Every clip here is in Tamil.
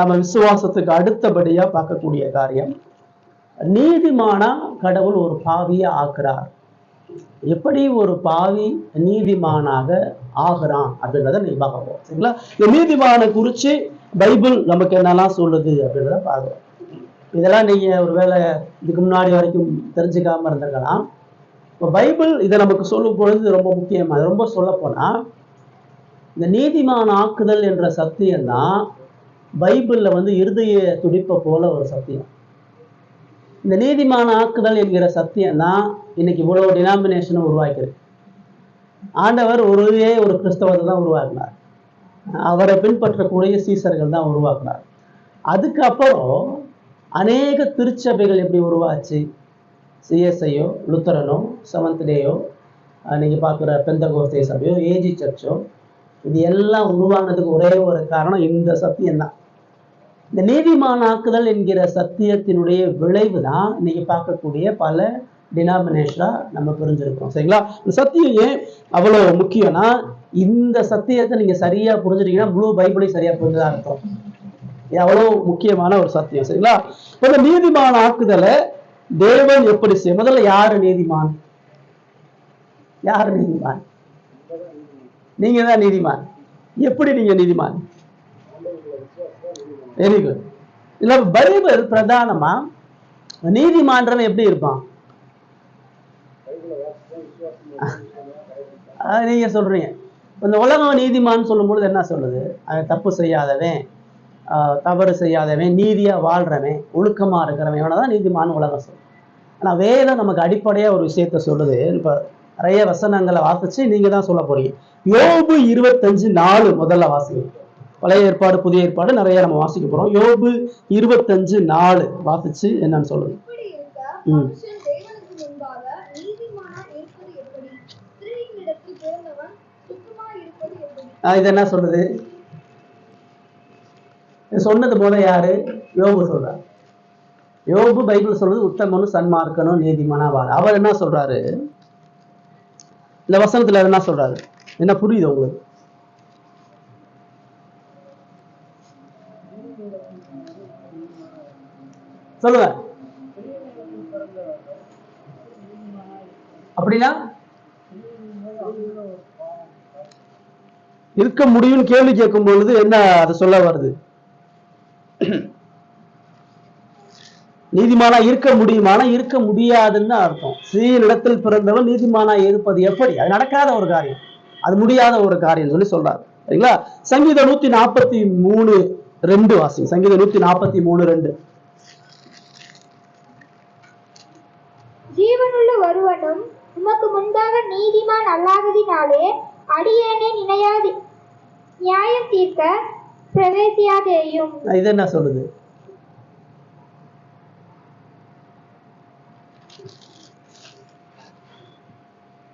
நாம விசுவாசத்துக்கு அடுத்தபடியா பார்க்கக்கூடிய காரியம், நீதிமானா கடவுள் ஒரு பாவியை ஆக்குறார். எப்படி ஒரு பாவி நீதிமானாக ஆகிறான் அப்படின்றத நீ பார்க்க சரிங்களா? இந்த நீதிமானை குறிச்சு பைபிள் நமக்கு என்னெல்லாம் சொல்லுது அப்படின்றத பார்க்கலாம். இதெல்லாம் நீங்க ஒருவேளை இதுக்கு முன்னாடி வரைக்கும் தெரிஞ்சுக்காம இருந்திருக்கலாம். இப்போ பைபிள் இதை நமக்கு சொல்லும் பொழுது ரொம்ப முக்கியமா, ரொம்ப சொல்ல போனா இந்த நீதிமான் ஆக்குதல் என்ற சத்தியம் தான் பைபிள்ல இருதய துடிப்பை போல ஒரு சத்தியம். இந்த நீதிமான ஆக்குதல் என்கிற சத்தியம் தான் இன்னைக்கு இவ்வளவு டினாமினேஷனை உருவாக்கியிருக்கு. ஆண்டவர் ஒரு கிறிஸ்தவத்தை தான் உருவாக்கினார். அவரை பின்பற்றக்கூடிய சீசர்கள் தான் உருவாக்கினார். அதுக்கப்புறம் அநேக திருச்சபைகள் எப்படி உருவாச்சு? சிஎஸ்ஐயோ, லுத்தரனோ, செவன்த் டேயோ, நீங்க பார்க்குற பெந்தகோஸ்தே சபையோ, ஏஜி சர்ச்சோ, இது எல்லாம் உருவானதுக்கு ஒரே ஒரு காரணம் இந்த சத்தியம் தான். இந்த நீதிமானாக்குதல் என்கிற சத்தியத்தினுடைய விளைவு தான் இன்னைக்கு பார்க்கக்கூடிய பல டினாமினேஷனா நம்ம புரிஞ்சிருக்கோம். சரிங்களா? இந்த சத்தியம் ஏன் அவ்வளவு முக்கியம்னா, இந்த சத்தியத்தை நீங்க சரியா புரிஞ்சுட்டீங்கன்னா முழு பைபிளையும் சரியா புரிஞ்சுதான் இருக்கும். இது அவ்வளவு முக்கியமான ஒரு சத்தியம். சரிங்களா? இந்த நீதிமான ஆக்குதலை தேவன் எப்படி செய்ய? முதல்ல யாரு நீதிமான்? யாரு நீதிமான்? நீங்க தான் நீதிமான். எப்படி நீங்க நீதிமான்? Very good. இல்ல பைபிள் பிரதானமா நீதிமான்றவன் எப்படி இருப்பான்? நீங்க சொல்றீங்க இந்த உலகம் நீதிமான் சொல்லும் பொழுது என்ன சொல்லுது? தப்பு செய்யாதவன், தவறு செய்யாதவன், நீதியா வாழ்றவன், ஒழுக்கமா இருக்கிறவன், இவனதான் நீதிமான் உலகம் சொல்லும். ஆனா வேதம் நமக்கு அடிப்படையா ஒரு விஷயத்த சொல்லுது. இப்ப நிறைய வசனங்களை வாசிச்சு நீங்க தான் சொல்ல போறீங்க. யோபு 25:4 முதல்ல வாசிங்க. பழைய ஏற்பாடு புதிய ஏற்பாடு நிறைய நம்ம வாசிக்க போறோம். யோபு 25:4 வாசிச்சு என்னன்னு சொல்லுங்க. இது என்ன சொல்றது? சொன்னது போல யாரு? யோபு சொல்றாரு. யோபு பைபிள் சொல்றது உத்தமனும் சன்மார்க்கனும் நீதிமானா வாழ. அவர் என்ன சொல்றாரு? இந்த வசனத்துல என்ன சொல்றாரு? என்ன புரியுது உங்களுக்கு? சொல்லுங்க. அப்படின்னா இருக்க முடியும் கேள்வி கேட்கும் பொழுது என்ன அது சொல்ல வருது? நீதிமானா இருக்க முடியுமானா இருக்க முடியாதுன்னு அர்த்தம். ஸ்ரீனிடத்தில் பிறந்தவன் நீதிமானா இருப்பது எப்படி? அது நடக்காத ஒரு காரியம், அது முடியாத ஒரு காரியம் சொல்லி சொல்றாரு. சரிங்களா? சங்கீதம் 143:2 வாசி. சங்கீதம் 143:2. ஜீவனுள்ள ஒருவனும் உமக்கு முன்பாக நீதிமான் அல்லாததினாலே அடியேனே நினையாது நியாயம் தீர்க்க பிரவேசியாதேயும். இது என்ன சொல்லுது?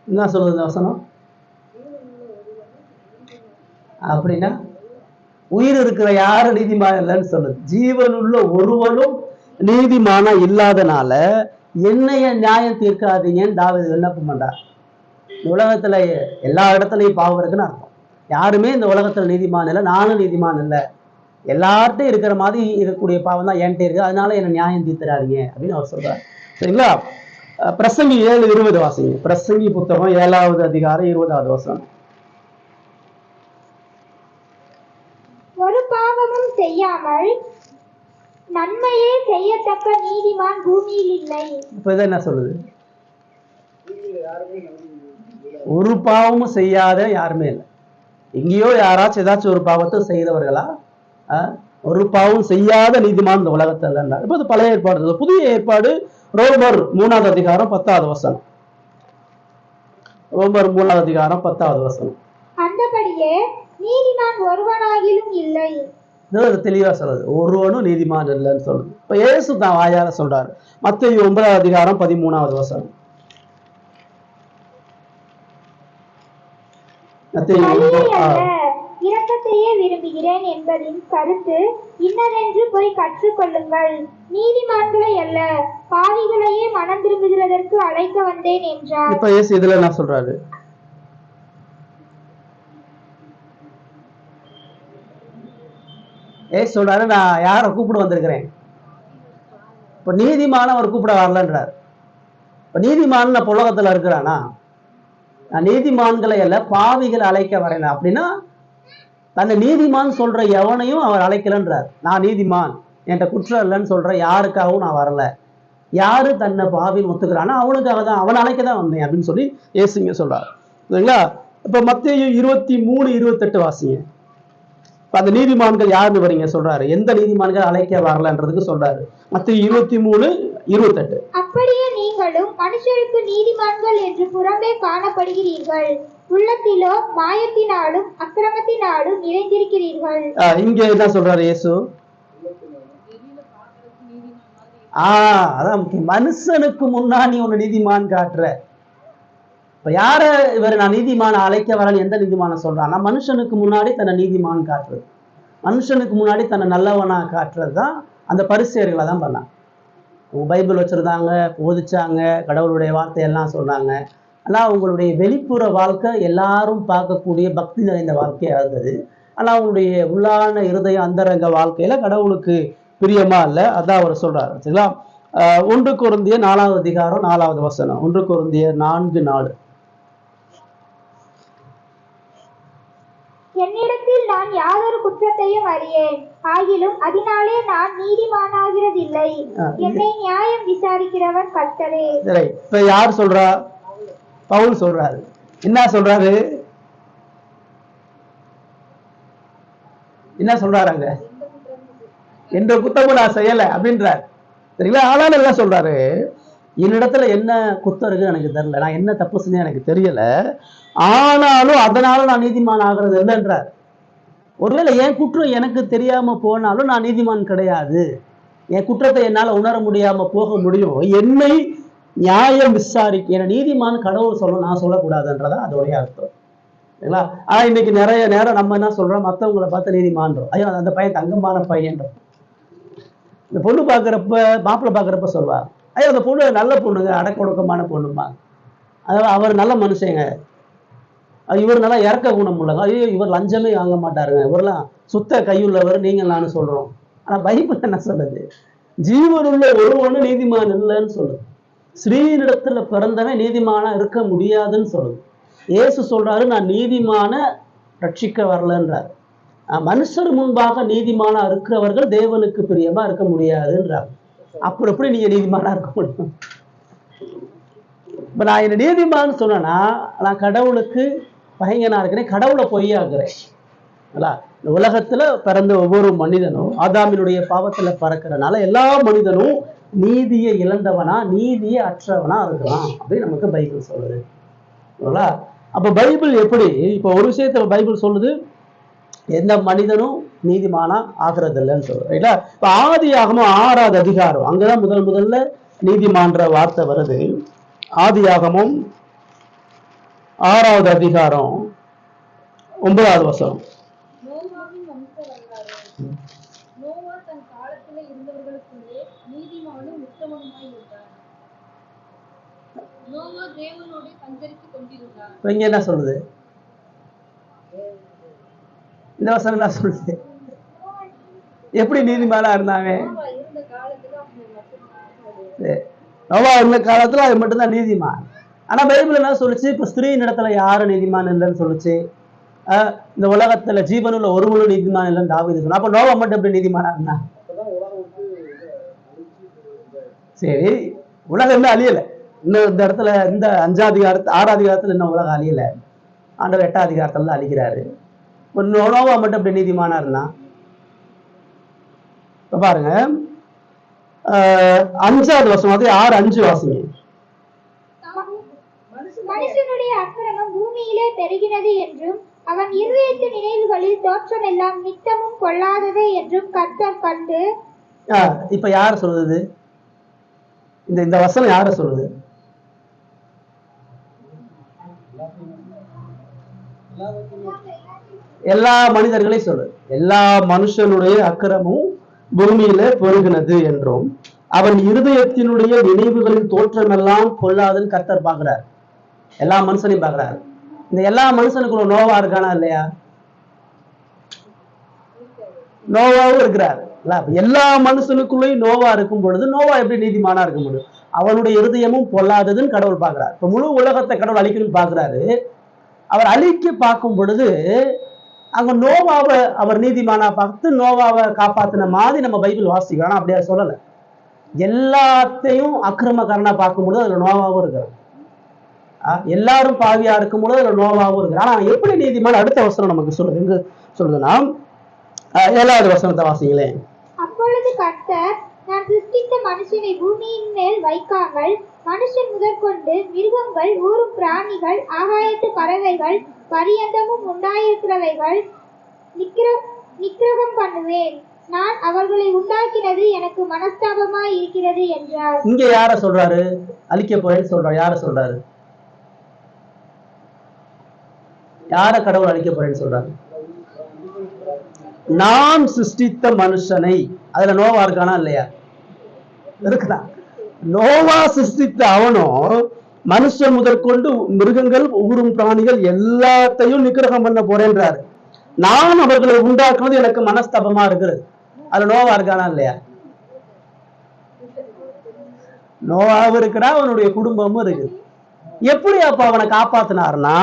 என்ன சொல்லுது இந்த வசனம்? அப்படின்னா உயிர் இருக்கிற யாரும் நீதிமான இல்லைன்னு சொல்லுது. ஜீவனுள்ள ஒருவனும் நீதிமானா இல்லாதனால என்னைய நியாயம் தீர்க்காதீங்கன்னு தாவீது விண்ணப்பம் பண்றார். உலகத்துல எல்லா இடத்துலயும் பாவம் இருக்குன்னு அர்த்தம். யாருமே இந்த உலகத்துல நீதிமான் இல்லை, நானும் நீதிமான் இல்லை. எல்லார்ட்டும் இருக்கிற மாதிரி இருக்கக்கூடிய பாவம் தான் என்கிட்ட இருக்கு, அதனால என்ன நியாயம் தீர்த்துறாதீங்க அப்படின்னு அவர் சொல்றாரு. சரிங்களா? பிரசங்கி 7:20 வாசிங்க. பிரசங்கி புத்தகம் 7வது அதிகாரம் 20வது வசனம். ஒரு பாவமும் செய்யாமல் நன்மையே செய்யத்தக்க நீதிமான் பூமியில் இல்லை. இப்ப இதை என்ன சொல்லுது? ஒரு பாவமும் செய்யாத யாருமே இல்லை. எங்கேயோ யாராச்சும் ஏதாச்சும் ஒரு பாவத்தை செய்தவர்களா? ஒரு பாவம் செய்யாத நீதிமான் இந்த உலகத்தில் இருந்தார். இப்ப இது பழைய ஏற்பாடு. புதிய ஏற்பாடு ரோமர் 3வது அதிகாரம் 10வது வசனம். ரோமர் 3வது அதிகாரம் 10வது வசனம். அந்தபடியே நீதிமான் ஒருவனாகிலும் இல்லை. தெளிவா சொல்றது, ஒருவனும் நீதிமான் இல்லைன்னு சொல்லுது. இப்ப இயேசு தான் வாயால சொல்றாரு. மத்தேயு 9வது அதிகாரம் 13வது வசனம். இரக்கத்தையே விரும்புகிறேன் என்பதின் கருத்து இன்னதென்று போய் கற்றுக்கொள்ளுங்கள். நீதிமான்களை அல்ல பாவிகளையே மனம் திரும்புகிறதற்கு அழைக்க வந்தேன் என்றார். இப்ப இயேசு இதுல என்ன சொல்றாரு? சொல்றாரு, நான் யாரை கூப்பிட வந்திருக்கிறேன்? இப்ப நீதிமான அவர் கூப்பிட வரலன்றார். இப்ப நீதிமான் நம்ம உலகத்துல இருக்கிறானா? நான் நீதிமான்களை அல்ல பாவிகளை அழைக்க வரேன். அப்படின்னா தன்னை நீதிமான் சொல்ற எவனையும் அவர் அழைக்கலன்றார். நான் நீதிமான், என்கிட்ட குற்றம் இல்லைன்னு சொல்ற யாருக்காகவும் நான் வரல. யாரு தன்னை பாவின்னு ஒத்துக்கிறானா அவனுக்காக தான், அவன் அழைக்க தான் வந்தேன் அப்படின்னு சொல்லி இயேசுங்க சொல்றாரு. சரிங்களா? இப்ப மத்தேயு 23:28 வாசிங்க. அந்த நீதிமான்கள் யாருன்னு வரீங்க சொல்றாரு. எந்த நீதிமான்கள் அழைக்க வரலன்றதுக்கு சொல்றாரு. மத்தேயு 23:28. அப்படியே நீங்களும் மனுஷருக்கு நீதிமான்கள் என்று புறம்பே காணப்படுகிறீர்கள், உள்ளத்திலோ மாயத்தினாலும் அக்கிரமத்தினாலும் நிறைந்திருக்கிறீர்கள். இங்க என்ன சொல்றாரு இயேசு? அதான் மனுஷனுக்கு முன்னாடி உன்னை நீதிமான் காட்டுற. இப்ப யார இவர் நான் நீதிமான அழைக்க வரேன்னு எந்த நீதிமான சொல்றான்னா, மனுஷனுக்கு முன்னாடி தன்னை நீதிமான் காட்டுறது, மனுஷனுக்கு முன்னாடி தன்னை நல்லவனா காட்டுறது தான் அந்த பரிசேயர்களை தான் பண்ணாங்க. பைபிள் வச்சிருந்தாங்க, போதிச்சாங்க, கடவுளுடைய வார்த்தையெல்லாம் சொன்னாங்க. ஆனால் அவங்களுடைய வெளிப்புற வாழ்க்கை எல்லாரும் பார்க்கக்கூடிய பக்தி நிறைந்த வாழ்க்கையாக இருந்தது. ஆனால் அவங்களுடைய உள்ளான இருதயம் அந்தரங்க வாழ்க்கையில கடவுளுக்கு பிரியமா இல்லை. அதான் அவர் சொல்றாரு. சரிங்களா? 1 கொரிந்தியர் 4வது அதிகாரம் 4வது வசனம். 1 கொரிந்தியர் 4:4. என்னிடத்தில் நான் யாதொரு குற்றத்தையும் அறியேன், ஆகிலும் அதனாலே நான் நீதிமானாகிறதில்லை. என்னை நியாயம் விசாரிக்கிறவர் கர்த்தரே. இப்ப யார் சொல்றா? பவுல் சொல்றாரு. என்ன சொல்றாரு? என்ன சொல்றாங்க? எந்த குத்தமும் நான் செய்யல அப்படின்றார். சரிங்களா? ஆனாலும் என்ன சொல்றாரு? என்னிடத்துல என்ன குத்தம் இருக்குன்னு எனக்கு தெரியல, நான் என்ன தப்பு செஞ்சேன் எனக்கு தெரியல, ஆனாலும் அதனால நான் நீதிமான் ஆகிறது இல்லைன்றார். ஒருவேளை என் குற்றம் எனக்கு தெரியாம போனாலும் நான் நீதிமான் கிடையாது. என் குற்றத்தை என்னால் உணர முடியாம போக முடியும். என்னை நியாயம் விசாரிக்க என நீதிமான் கடவுள் சொல்லணும், நான் சொல்லக்கூடாதுன்றதா அதோடைய அர்த்தம். சரிங்களா? ஆனா இன்னைக்கு நிறைய நேரம் நம்ம என்ன சொல்றோம், மற்றவங்களை பார்த்து நீதிமான்றோம். ஐயோ அந்த பையன் தங்கமான பையன்றோம். இந்த பொண்ணு பார்க்குறப்ப, மாப்பிள்ளை பார்க்குறப்ப சொல்வா, ஐயோ அந்த பொண்ணு நல்ல பொண்ணுங்க, அடக்க ஒடுக்கமான பொண்ணுமா, அதாவது அவர் நல்ல மனுஷங்க, இவர் நல்லா இறக்க குணம் உள்ளங்க, ஐயோ இவர் லஞ்சமே வாங்க மாட்டாருங்க, இவரெல்லாம் சுத்த கையுள்ளவர் நீங்கள் நானும் சொல்றோம். ஆனா பைபிள் என்ன சொல்லுது? ஜீவனுள்ள ஒருவனு நீதிமான் இல்லைன்னு சொல்லுது. ஸ்ரீனிடத்துல பிறந்தவன் நீதிமானா இருக்க முடியாதுன்னு சொல்லுது. இயேசு சொல்றாரு, நான் நீதிமான ரட்சிக்க வரலன்றார். மனுஷர் முன்பாக நீதிமானா இருக்கிறவர்கள் தேவனுக்கு பிரியமா இருக்க முடியாதுன்றார். அப்புறம் எப்படி நீங்க நீதிமானா இருக்க முடியும்? இப்ப நான் என்ன நீதிமான்னு சொன்னா நான் கடவுளுக்கு பகைஞனா இருக்கிறேன், கடவுளை பொய்யாக்குறேன். இந்த உலகத்துல பிறந்த ஒவ்வொரு மனிதனும் ஆதாமினுடைய பாவத்துல பறக்கிறனால எல்லா மனிதனும் நீதியை இழந்தவனா, நீதியை அற்றவனா இருக்கலாம் அப்படின்னு நமக்கு பைபிள் சொல்லுது. அப்ப பைபிள் எப்படி, இப்ப ஒரு விஷயத்துல பைபிள் சொல்லுது, எந்த மனிதனும் நீதிமானா ஆகிறது இல்லைன்னு சொல்றது. ரைட்டா? இப்ப ஆதியாகமம் 6வது அதிகாரம், அங்கதான் முதல்ல நீதிமான்ற வார்த்தை வருது. ஆதியாகமம் 6வது அதிகாரம் 9வது வசனம். இங்க என்ன சொல்லுது? இந்த வசனம் என்ன சொல்லுது? எப்படி நீதிமானா இருந்தாங்க? நோவா இருந்த காலத்துல அது மட்டும்தான் நீதிமான். ஆனா பைபிள் என்ன சொல்லுச்சு? இப்ப ஸ்திரீயின் இடத்துல யாரும் நீதிமான் இல்லைன்னு சொல்லுச்சு. இந்த உலகத்துல ஜீவனுள்ள ஒருவனும் நீதிமான் இல்லைன்னு தாவீது சொன்னா. அப்ப நோவா மட்டும் எப்படி நீதிமானா இருந்தா? சரி, உலகம் இன்னும் அழியல. இன்னும் இந்த இடத்துல இந்த 5வது அதிகாரத்து 6வது அதிகாரத்துல இன்னும் உலகம் அழியல. ஆண்டவர் 8வது அதிகாரத்துல தான் அழிக்கிறாரு. நோவா மட்டும் எப்படி நீதிமானா இருந்தான்? பாருங்க, 5வது வசனம், 6:5 வாசிங்க. மனுஷனுடைய அக்கிரமம் பூமியிலே பெருகினது என்றும் அவன் இருதயத்து நினைவுகளில் தோற்றம் எல்லாம் நித்தமும் கொள்ளாதது என்றும் கர்த்தர் கண்டு. இப்ப யார சொல்லுது? இந்த வசனம் யார சொல்லுது? எல்லா மனிதர்களையும் சொல்லுது. எல்லா மனுஷனுடைய அக்கிரமும் பூமியில பெருகினது என்றும் அவன் இருதயத்தினுடைய நினைவுகளின் தோற்றம் எல்லாம் கொள்ளாதுன்னு கர்த்தர் பாக்குறாரு. எல்லா மனுஷனையும் பாக்குறாரு. இந்த எல்லா மனுஷனுக்குள்ள நோவா இருக்கானா இல்லையா? நோவாவும் இருக்கிறார். எல்லா மனுஷனுக்குள்ளேயும் நோவா இருக்கும் பொழுது நோவா எப்படி நீதிமானா இருக்க முடியும்? அவனுடைய இருதயமும் பொல்லாததுன்னு கடவுள் பார்க்கிறார். இப்ப முழு உலகத்தை கடவுள் அழிக்கணும்னு பார்க்கிறாரு. அவர் அழிக்க பார்க்கும் பொழுது அங்க நோவாவை அவர் நீதிமானா பார்த்து நோவாவை காப்பாத்தின மாதிரி நம்ம பைபிள் வாசிக்கிறோம். ஆனா அப்படியா சொல்லல. எல்லாத்தையும் அக்கிரமக்காரனா பார்க்கும்பொழுது அதுல நோவாவும் இருக்கிறார். எல்லாரும் பாவியா இருக்கும்போது அதுல நோவாவும் இருக்கிறார். ஆனா எப்படி நீதிமான்? அடுத்த வசனம் நமக்கு சொல்லுது. எங்க சொல்லுதுன்னா 7வது வசனத்தை வாசிங்களேன். அப்பொழுது கர்த்தர், நான் சிருஷ்டித்த மனுஷனை பூமியின் மேல் வைக்காமல் மனுஷன் முதற்கொண்டு மிருகங்கள், ஊரும் பிராணிகள், ஆகாயத்து பறவைகள், பரியந்தமும் உண்டாயிருக்கிறவைகள் நிக்கிரகம் பண்ணுவேன். நான் அவர்களை உண்டாக்கினது எனக்கு மனஸ்தாபமாய் இருக்கிறது என்றார். இங்க யார சொல்றாரு? அழிக்க போறேன்னு சொல்றாரு. யார சொல்றாரு? யார கடவுள் அழிக்க போறேன்னு சொல்றாரு? நாம் சிருஷ்டித்த மனுஷனை. அதுல நோவா இருக்கானா இல்லையா? இருக்கிறான். நோவா சிருஷ்டித்த அவனும் மனுஷன் முதற்கொண்டு மிருகங்கள், ஊரும் பிராணிகள் எல்லாத்தையும் நிக்கிரகம் பண்ண போறேன்றாரு. நான் அவர்களை உண்டாக்குவது எனக்கு மனஸ்தபமா இருக்கிறது. அதுல நோவா இருக்கானா இல்லையா? நோவாவும் இருக்கிறா, அவனுடைய குடும்பமும் இருக்குது. எப்படி அப்ப அவனை காப்பாத்தினார்னா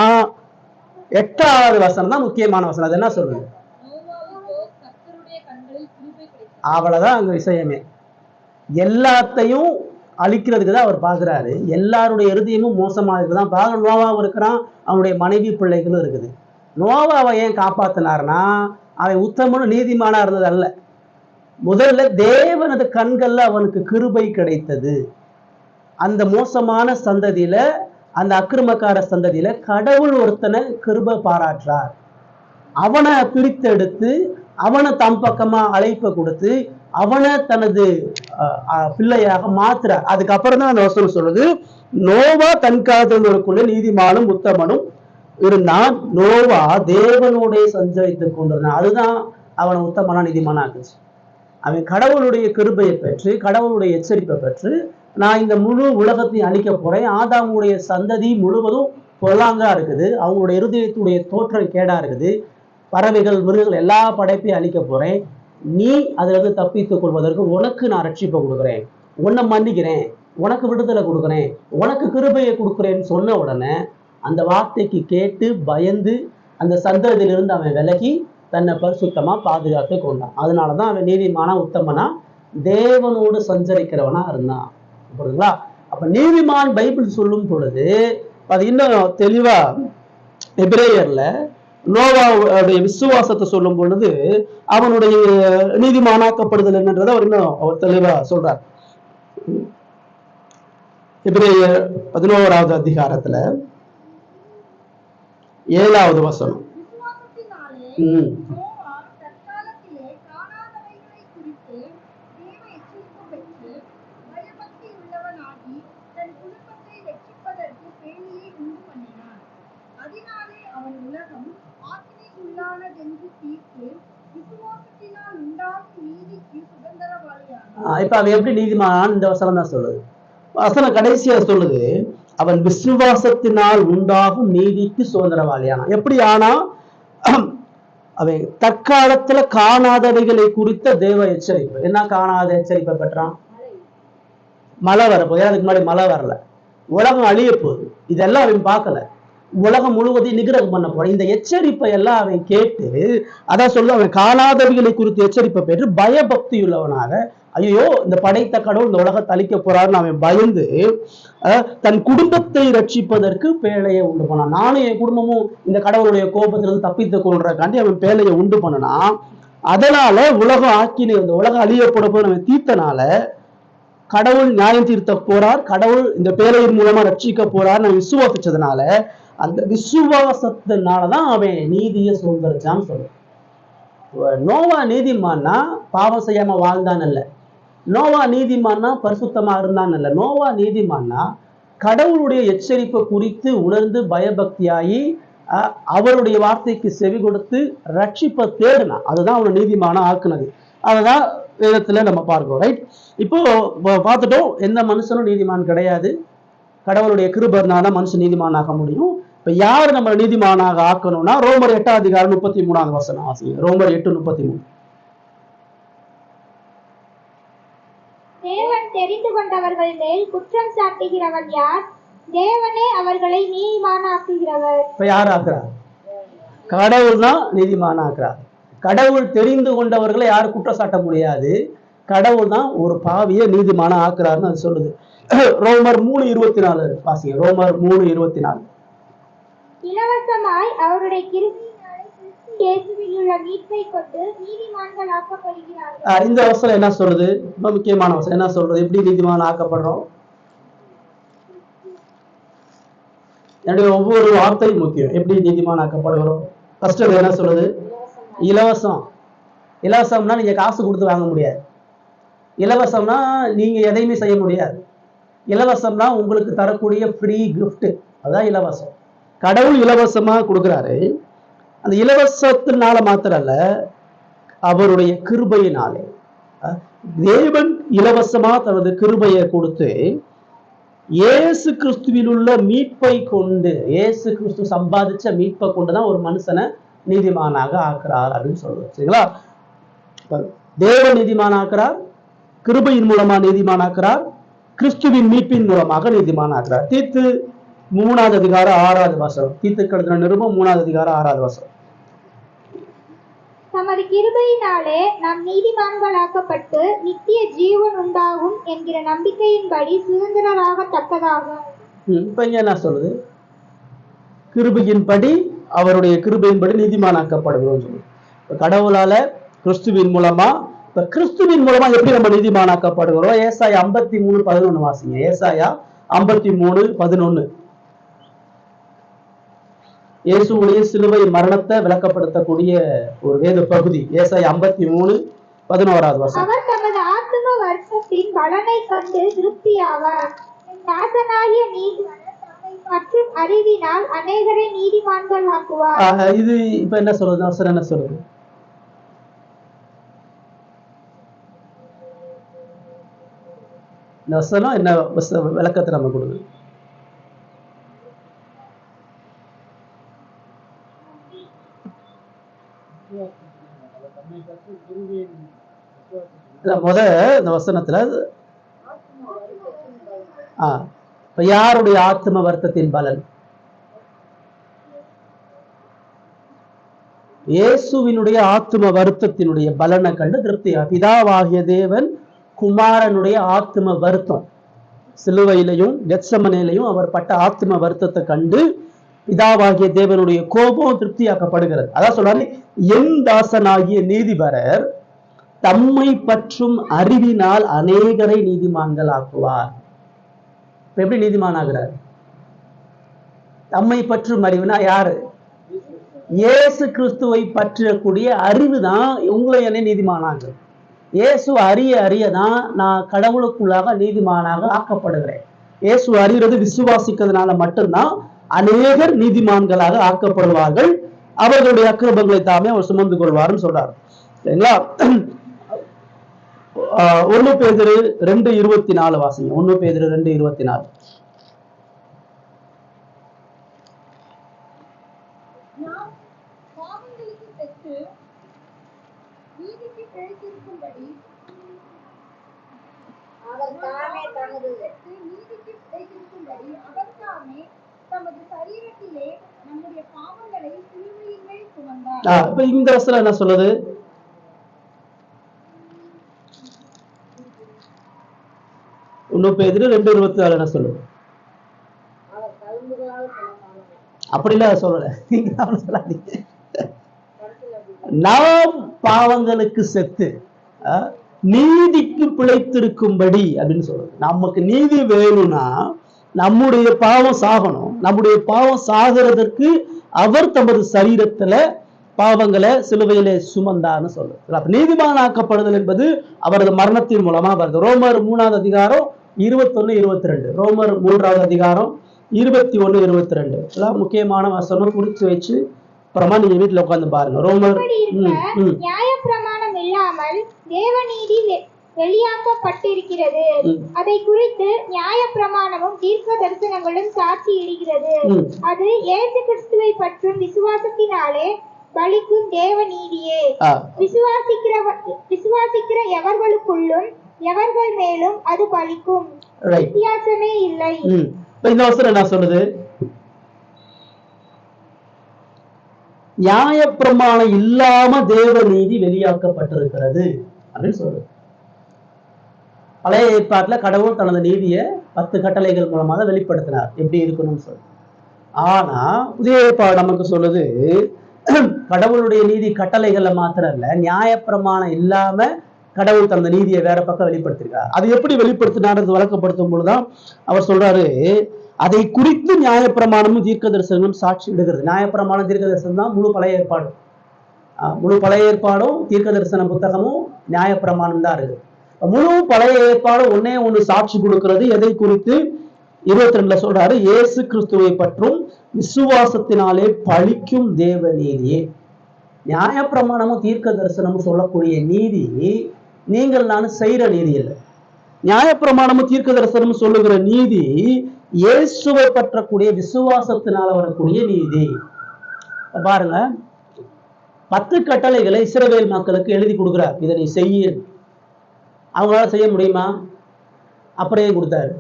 8வது வசனம் தான் முக்கியமான வசனம். அது என்ன சொல்லுங்க? அவ்வளவுதான் அங்க விஷயமே. எல்லாத்தையும் அழிக்கிறதுக்கு தான் அவர் பாக்குறாரு. எல்லாருடைய இருதயமும் மோசமா இருக்குதான். நோவாவும் இருக்கிறான், அவனுடைய மனைவி பிள்ளைகளும் இருக்குது. நோவாவை ஏன் காப்பாத்தினார்னா அவன் உத்தமனும் நீதிமானா இருந்தது அல்ல. முதல்ல தேவனது கண்கள்ல அவனுக்கு கிருபை கிடைத்தது. அந்த மோசமான சந்ததியில, அந்த அக்கிரமக்கார சந்ததியில கடவுள் ஒருத்தனை கிருபை பாராட்டுறார். அவனை பிரித்தெடுத்து அவனை தம் பக்கமா அழைப்பை கொடுத்து அவனை தனது பிள்ளையாக மாத்துறார். அதுக்கப்புறம் தான் அந்த வசனம் சொல்லுது, நோவா தன் காதலருக்குள்ள நீதிமானும் உத்தமனும் இருந்தான். நோவா தேவனோடைய சஞ்சரித்துக் கொண்டிருந்தான். அதுதான் அவனை உத்தமனா நீதிமானா ஆக்குச்சு. அவன் கடவுளுடைய கிருபையை பெற்று, கடவுளுடைய எச்சரிப்பை பெற்று, நான் இந்த முழு உலகத்தையும் அழிக்க போறேன், ஆதாமுடைய சந்ததி முழுவதும் பொல்லாங்கா இருக்குது, அவங்களுடைய இருதயத்துடைய தோற்றம் கேடா இருக்குது, பறவைகள், மிருகங்கள் எல்லா படைப்பையும் அழிக்க போறேன், நீ அதுல இருந்து தப்பித்துக் கொள்வதற்கு உனக்கு நான் ரட்சிப்பை கொடுக்குறேன், உன்னை மன்னிக்கிறேன், உனக்கு விடுதலை கொடுக்குறேன், உனக்கு கிருபையை கொடுக்குறேன்னு சொன்ன உடனே அந்த வார்த்தைக்கு கேட்டு பயந்து அந்த சந்ததியிலிருந்து அவன் விலகி தன்னை பரிசுத்தமா பாதுகாத்து கொண்டான். அதனாலதான் அவன் நீதிமானா உத்தமனா தேவனோடு சஞ்சரிக்கிறவனா இருந்தான். புரியுதுங்களா? அப்ப நீதிமான் பைபிள் சொல்லும் பொழுது அது இன்னும் தெளிவா எபிரேயர்ல நோவாவுடைய விசுவாசத்தை சொல்லும் பொழுது அவனுடைய நீதிமானாக்கப்படுதல் என்னன்றதை அவர் தெளிவா சொல்றார். எபிரேயர் 11வது அதிகாரத்துல 7வது வசனம். இப்ப அவன் எப்படி நீதிமான்? இந்த வசனம் தான் சொல்லுது. வசனம் கடைசியா சொல்லுது, அவன் விசுவாசத்தினால் உண்டாகும் நீதிக்கு சுதந்திரவாளியானான். எப்படி ஆனா? அவன் தற்காலத்துல காணாதவைகளை குறித்த தேவ எச்சரிப்பு. என்ன காணாத எச்சரிப்பை பெற்றான்? மழை வரப்போகுது. அதுக்கு முன்னாடி மழை வரல, உலகம் அழிய போகுது, இதெல்லாம் அவன் பார்க்கல. உலகம் முழுவதையும் நிகிரகம் பண்ண போறான். இந்த எச்சரிப்பை எல்லாம் அவன் கேட்டு, அதான் சொல்ல, அவன் காணாதவைகளை குறித்து எச்சரிப்பை பெற்று பயபக்தி உள்ளவனாக, ஐயோ இந்த படைத்த கடவுள் இந்த உலகத்தை அழிக்க போறாருன்னு அவன் பயந்து தன் குடும்பத்தை ரட்சிப்பதற்கு பேழையை உண்டு பண்ணான். நானும் என் குடும்பமும் இந்த கடவுளுடைய கோபத்திலிருந்து தப்பித்துக் கொள்றதுக்காண்டி அவன் பேழையை உண்டு பண்ணனான். அதனால உலகம் ஆக்கின, இந்த உலகம் அழியப்பட போது அவன் தீர்த்தனால கடவுள் நியாயம் தீர்த்த போறார், கடவுள் இந்த பேழையின் மூலமா ரட்சிக்க போறார் நான் விசுவாசிச்சதுனால, அந்த விசுவாசத்தினாலதான் அவன் நீதியை சுதந்திரிச்சான்னு சொல்லுவான். நோவா நீதிமான்னா பாவம் செய்யாம வாழ்ந்தான் அல்ல, நோவா நீதிமான்னா பரிசுத்தமா இருந்தான் அல்ல. நோவா நீதிமான்னா கடவுளுடைய எச்சரிப்பை குறித்து உணர்ந்து பயபக்தியாகி அவருடைய வார்த்தைக்கு செவி கொடுத்து ரட்சிப்பை தேடினான். அதுதான் அவனை நீதிமானா ஆக்குனது. அதுதான் வேதத்துல நம்ம பார்க்கிறோம். ரைட்? இப்போ பார்த்துட்டோம், எந்த மனுஷனும் நீதிமான் கிடையாது. கடவுளுடைய கிருபைனால மனுஷன் நீதிமானாக முடியும். இப்ப யாரு நம்ம நீதிமானாக ஆக்கணும்னா ரோமர் 8வது அதிகாரம் 33வது வசனம் வாசிங்க. ரோமர் 8:33. தேவன் தெரிந்து கொண்டவர்கள் மேல் குற்றம் சாட்டுகிறவன் யார்? தேவனே அவர்களை நீதிமானாக்குகிறவர். இப்ப யார் ஆக்குறார்? கடவுள் தான் நீதிமானாக்குறார். கடவுள் தெரிந்து கொண்டவர்களை யாரும் குற்றம் சாட்ட முடியாது. கடவுள் தான் ஒரு பாவியை நீதிமான ஆக்குறாருன்னு அது சொல்லுது. ரோமர் 3:24 வாசிங்க. ரோமர் 3:24. இலவசமாய் அவருடைய கிருபையினாலே கிறிஸ்து இயேசுவில் உள்ள மீட்பை கொண்டு நீதிமான்கள் ஆக்கப்படுகிறார்கள். இந்த வசனம் என்ன சொல்றது? ரொம்ப முக்கியமான வசனம். என்ன சொல்றது? எப்படி நீதிமான் ஆக்கப்படுறோம்? என்னுடைய ஒவ்வொரு வார்த்தையும் முக்கியம். எப்படி நீதிமான் ஆக்கப்படுகிறோம்? ஃபர்ஸ்ட் என்ன சொல்லுது? இலவசம். இலவசம்னா நீங்க காசு கொடுத்து வாங்க முடியாது. இலவசம்னா நீங்க எதையுமே செய்ய முடியாது. இலவசம்னா உங்களுக்கு தரக்கூடிய ஃப்ரீ கிஃப்ட், அதான் இலவசம். கடவுள் இலவசமா கொடுக்குறாரு. அந்த இலவசத்தினால மாத்திரம் அல்ல, அவருடைய கிருபையினாலே. தேவன் இலவசமா தனது கிருபையை கொடுத்து இயேசு கிறிஸ்துவில் உள்ள மீட்பை கொண்டு, இயேசு கிறிஸ்து சம்பாதிச்ச மீட்பை கொண்டுதான் ஒரு மனுஷனை நீதிமானாக ஆக்குறார் அப்படின்னு சொல்றோம். சரிங்களா? தேவன் நீதிமானாக்குறார், கிருபையின் மூலமா நீதிமானாக்குறார், கிறிஸ்துவின் மீட்பின் மூலமாக நீதிமானாக்குறார். தீத்து 3வது அதிகாரம் 6வது வசனம். தீத்துக்கு எழுதின நிருபம் 3வது அதிகாரம் 6வது வசனம். தமது கிருபையினாலே நாம் நீதிமான்களாக்கப்பட்டு நித்திய ஜீவன் உண்டாகும் என்கிற நம்பிக்கையின்படி சுதந்திரராகத்தக்கதாகும். இப்ப இங்க என்ன சொல்லுது? கிருபையின்படி, அவருடைய கிருபையின்படி நீதிமானாக்கப்படுகிறோம் சொல்லுது. கடவுளால கிறிஸ்துவின் மூலமா, இப்ப கிறிஸ்துவின் மூலமா எப்படி நம்ம நீதிமானாக்கப்படுகிறோம்? ஏசாயா 53:11 வாசிங்க. ஏசாயா 53:11. இயேசுவுடைய சிலுவை மரணத்தை விளக்கப்படுத்தக்கூடிய ஒரு வேத பகுதி. ஏசாயா 53:11 வசனம். அவர் தமது ஆத்தும வருஷத்தின் பலனை கண்டு திருப்தியாவார். தாசனாகிய நீதிமான் மற்றும் அறிவினால் அநேகரை நீதிமான்கள் ஆக்குவார். இது இப்ப என்ன சொல்றது? வசனம் என்ன சொல்றது? இந்த வசனம் என்ன விளக்கத்தை நம்ம கொடுக்குது? இந்த வசனத்துல யாருடைய ஆத்ம வருத்தத்தின் பலன்? இயேசுவினுடைய ஆத்ம வருத்தத்தினுடைய பலனை கண்டு திருப்தியா. பிதாவாகிய தேவன் குமாரனுடைய ஆத்ம வருத்தம், சிலுவையிலையும் கெத்சமனேலையும் அவர் பட்ட ஆத்ம வருத்தத்தை கண்டு பிதாவாகிய தேவனுடைய கோபம் திருப்தியாக்கப்படுகிறது. அதான் சொல்றாரு, என் தாசனாகிய நீதிபரர் தம்மை பற்றும் அறிவினால் அநேகரை நீதிமான்கள் ஆக்குவார். எப்படி நீதிமான் ஆகிறார்? தம்மை பற்றும் அறிவுனா யாரு? இயேசு கிறிஸ்துவை பற்றக்கூடிய அறிவு தான் உங்களை என்னை நீதிமானாகுது. இயேசு அறிய அறியதான் நான் கடவுளுக்குள்ளாக நீதிமானாக ஆக்கப்படுகிறேன். இயேசு அறிகிறது விசுவாசிக்கிறதுனால மட்டும்தான் அநேகர் நீதிமான்களாக ஆக்கப்படுவார்கள். அவர்களுடைய அக்கிரமங்களை தாமே அவர் சுமந்து கொள்வார்னு சொல்றாரு. சரிங்களா? 1 பேதுரு 2:24 வாசிங்க. 1 பேதுரு 2:24. இப்ப இந்த வசனம் என்ன சொல்லுது? 1 பேதுரு 2:24 என்ன சொல்லுது? அப்படிலாம் சொல்லல. நாம் பாவங்களுக்கு செத்து நீதிக்கு பிழைத்திருக்கும்படி அப்படின்னு சொல்றது. நமக்கு நீதி வேணும்னா நம்முடைய பாவம் சாகணும். நம்முடைய பாவம் சாகிறதற்கு அவர் தமது சரீரத்துல பாவங்களை சிலுவையிலே சுமந்தார்னு சொல்றது. நீதிமானாக்கப்படுதல் என்பது அவரது மரணத்தின் மூலமா வருது. ரோமர் 3வது அதிகாரம் 21-22. ரோமர் 3வது அதிகாரம் 21-22 எல்லாம் முக்கியமான வசனம் குறிச்சு வச்சு அப்புறமா நீங்க வீட்டுல உட்கார்ந்து பாருங்க. ரோமர் நியாயப்பிரமாணம் இல்லாமல் தேவநீதி வெளியாக்கப்பட்டிருக்கிறது. அதை குறித்து நியாயப்பிரமாணமும் தீர்க்க தரிசனங்களும் சாட்சி இடுகிறது. அது இயேசு கிறிஸ்துவை பற்றும் விசுவாசத்தினாலே பலிக்கும் தேவ நீதியே. விசுவாசிக்கிற எவர்களுக்குள்ளும் எவர்கள் மேலும் அது பலிக்கும், வித்தியாசமே இல்லை. இந்த வசனம் என்ன சொல்லுது? நியாயப்பிரமாணம் இல்லாம தேவ நீதி வெளியாக்கப்பட்டிருக்கிறது அப்படின்னு சொல்லுது. பழைய ஏற்பாட்டுல கடவுள் தனது நீதியை 10 கட்டளைகள் மூலமாக வெளிப்படுத்தினார், எப்படி இருக்கணும்னு சொல்லி. ஆனா புதிய ஏற்பாடு நமக்கு சொல்லுது, கடவுளுடைய நீதி கட்டளைகள்ல மாத்திரம் இல்ல, நியாயப்பிரமாணம் இல்லாம கடவுள் தனது நீதியை வேற பக்கம் வெளிப்படுத்திருக்கார். அது எப்படி வெளிப்படுத்தினார் வழக்கப்படுத்தும் பொழுதுதான் அவர் சொல்றாரு, அதை குறித்து நியாயப்பிரமாணமும் தீர்க்க தரிசனங்களும் சாட்சி விடுகிறது. நியாயப்பிரமாணம் தீர்க்க தரிசனம் தான் முழு பழைய ஏற்பாடு. முழு பழைய ஏற்பாடும் தீர்க்க தரிசன புத்தகமும் நியாயப்பிரமாணம் தான் இருக்கு. முழு பழைய ஏற்பாடு ஒன்னே ஒண்ணு சாட்சி கொடுக்கிறது. எதை குறித்து? 22 சொல்றாரு, இயேசு கிறிஸ்துவை பற்றும் விசுவாசத்தினாலே பழிக்கும் தேவ நீதியே. நியாயப்பிரமாணமும் தீர்க்க தரிசனமும் சொல்லக்கூடிய நீதி நீங்கள் நான் செய்யற நீதி இல்லை. நியாயப்பிரமாணமும் தீர்க்க தரிசனமும் சொல்லுகிற நீதி இயேசுவை பற்றக்கூடிய விசுவாசத்தினால வரக்கூடிய நீதி. பாருங்க, 10 கட்டளைகளை இஸ்ரவேல் மக்களுக்கு எழுதி கொடுக்கிறார், இதை நீ செய்ய. அவங்களால செய்ய முடியுமா? அப்படியே கொடுத்தாரு.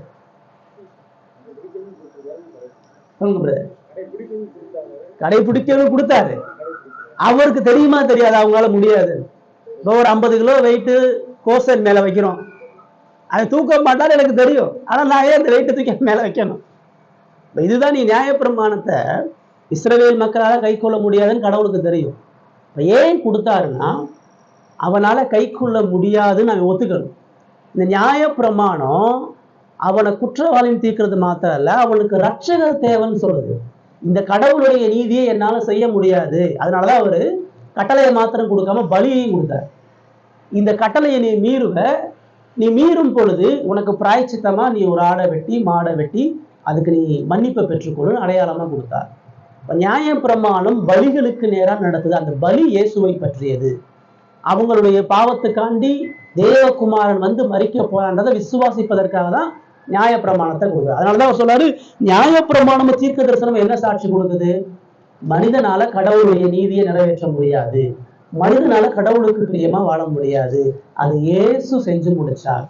கடைபிடிக்கணும் கொடுத்தாரு. அவருக்கு தெரியுமா தெரியாது அவங்களால முடியாது. இப்போ ஒரு 50 கிலோ வெயிட்டு கோசன் மேல வைக்கிறோம், அதை தூக்க மாட்டாரு எனக்கு தெரியும். ஆனா நான் ஏன் இந்த வெயிட்டு தூக்கி மேல வைக்கணும்? இதுதான், நீ நியாயப்பிரமாணத்தை இஸ்ரவேல் மக்களால கை கொள்ள முடியாதுன்னு கடவுளுக்கு தெரியும். ஏன் கொடுத்தாருன்னா அவனால கை கொள்ள முடியாதுன்னு அவன் ஒத்துக்கணும். இந்த நியாயப்பிரமாணம் அவனை குற்றவாளின்னு தீர்க்கிறது மாத்திரம் இல்ல, அவனுக்கு ரட்சகர் தேவைன்னு சொல்லுது. இந்த கடவுளுடைய நீதியை என்னால செய்ய முடியாது, அதனாலதான் அவரு கட்டளையை மாத்திரம் கொடுக்காம பலியையும் கொடுத்தார். இந்த கட்டளையை நீ மீறுவ, நீ மீறும் பொழுது உனக்கு பிராயச்சித்தமா நீ ஒரு ஆடை வெட்டி மாடை வெட்டி அதுக்கு நீ மன்னிப்பை பெற்றுக்கொள்ளு அடையாளமா கொடுத்தார். நியாயப்பிரமாணம் பலிகளுக்கு நேரா நடக்குது. அந்த பலி இயேசுவை பற்றியது. அவங்களுடைய பாவத்துக்காண்டி தேவகுமாரன் வந்து மரிக்க போறான்றதை விசுவாசிப்பதற்காக தான் நியாயப்பிரமாணத்தை கொடுக்குறாரு. அதனாலதான் அவர் சொல்றாரு, நியாயப்பிரமாணம் தீர்க்க தரிசனம் என்ன சாட்சி கொடுக்குது? மனிதனால கடவுளுடைய நீதியை நிறைவேற்ற முடியாது, மனிதனால கடவுளுக்கு பிரியமா வாழ முடியாது, அது இயேசு செஞ்சு முடிச்சார்.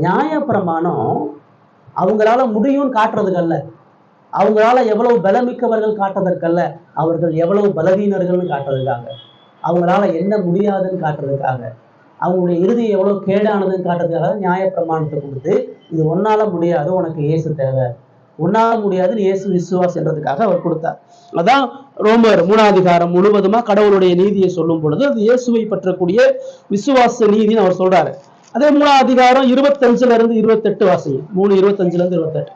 நியாயப்பிரமாணம் அவங்களால முடியும்னு காட்டுறதுக்கல்ல, அவங்களால எவ்வளவு பலமிக்கவர்கள் காட்டுறதற்கல்ல, அவர்கள் எவ்வளவு பலவீனர்கள்னு காட்டுறதுக்காக, அவங்களால என்ன முடியாதுன்னு காட்டுறதுக்காக, அவங்களுடைய இறுதி எவ்வளவு கேடானதுன்னு காட்டுறதுக்காக நியாயப்பிரமாணத்தை கொடுத்து, இது ஒன்னால முடியாது, உனக்கு இயேசு தேவை, உன்னால முடியாதுன்னு இயேசு விசுவாசன்றதுக்காக அவர் கொடுத்தார். அதான் ரோமர் 3ஆம் அதிகாரம் முழுவதுமா கடவுளுடைய நீதியை சொல்லும் பொழுது அது இயேசுவை பற்றக்கூடிய விசுவாச நீதினு அவர் சொல்றாரு. அதே 3ஆம் அதிகாரம் 25 - 28 வாசிங்க. 3:25 - 28.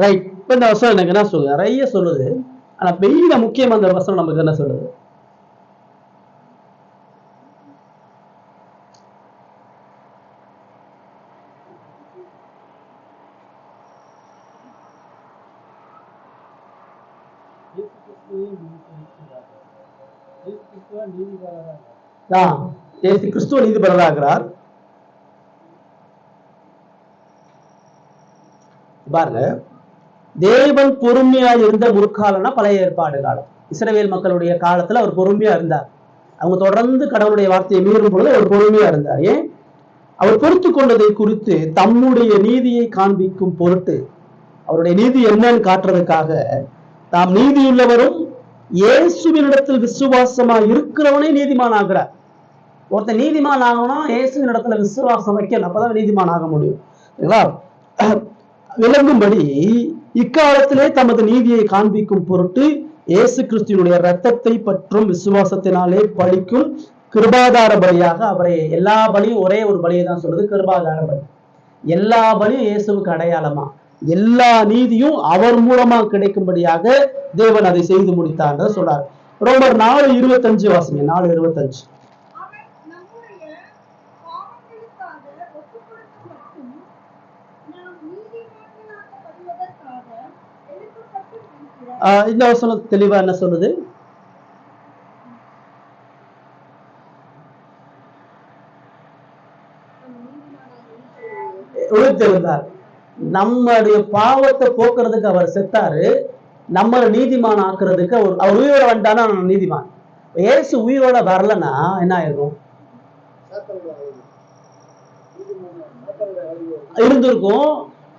ரைட். இப்ப இந்த வசனம் எனக்கு என்ன சொல்லுது? நிறைய சொல்லுது, ஆனா பெரிய முக்கியமா அந்த வசனம் நமக்கு என்ன சொல்லுது? இயேசு கிறிஸ்துவ நீதிபரராகிறார். பாருங்க, தேவன் பொறுமையா இருந்த முற்காலம்னா பழைய ஏற்பாடு காலம். இஸ்ரவேல் மக்களுடைய காலத்துல அவர் பொறுமையா இருந்தார். அவங்க தொடர்ந்து கடவுளுடைய வார்த்தையை மீறும் பொழுது அவர் பொறுமையா இருந்தார். ஏன்? அவர் பொறுத்து கொண்டதை குறித்து தம்முடைய நீதியை காண்பிக்கும் பொருட்டு, அவருடைய நீதி என்னன்னு காட்டுறதுக்காக, தாம் நீதியுள்ளவரும் இயேசுவினிடத்தில் விசுவாசமா இருக்கிறவனே நீதிமான் ஆகிறார். ஒருத்தர் நீதிமான் ஆகணும், இயேசுவின் இடத்துல விசுவாசம் வைக்கணும், அப்பதான் நீதிமான் ஆக முடியும். விளங்கும்படி இக்காலத்திலே தமது நீதியை காண்பிக்கும் பொருட்டு இயேசு கிறிஸ்துவினுடைய இரத்தத்தை பற்றும் விசுவாசத்தினாலே பலிக்கும் கிருபாதார பலியாக அவரை, எல்லா பலியும் ஒரே ஒரு பலியை தான் சொல்லுது, கிருபாதார பலி. எல்லா பலியும் இயேசுவுக்கு அடையாளமா, எல்லா நீதியும் அவர் மூலமா கிடைக்கும்படியாக தேவன் அதை செய்து முடித்தார் சொல்றார். ரோமர் 4:25 வாசிங்க. 4:25. இந்த வசனம் தெளிவா என்ன சொல்லுது? உயிர்த்தெழுந்தார். நம்முடைய பாவத்தை போக்குறதுக்கு அவர் செத்தாரு. நம்மளை நீதிமான் ஆக்குறதுக்கு அவர் உயிரோட வந்துட்டானா நீதிமான். இயேசு உயிரோட வரலன்னா என்ன ஆயிருக்கும்? இருந்திருக்கும்.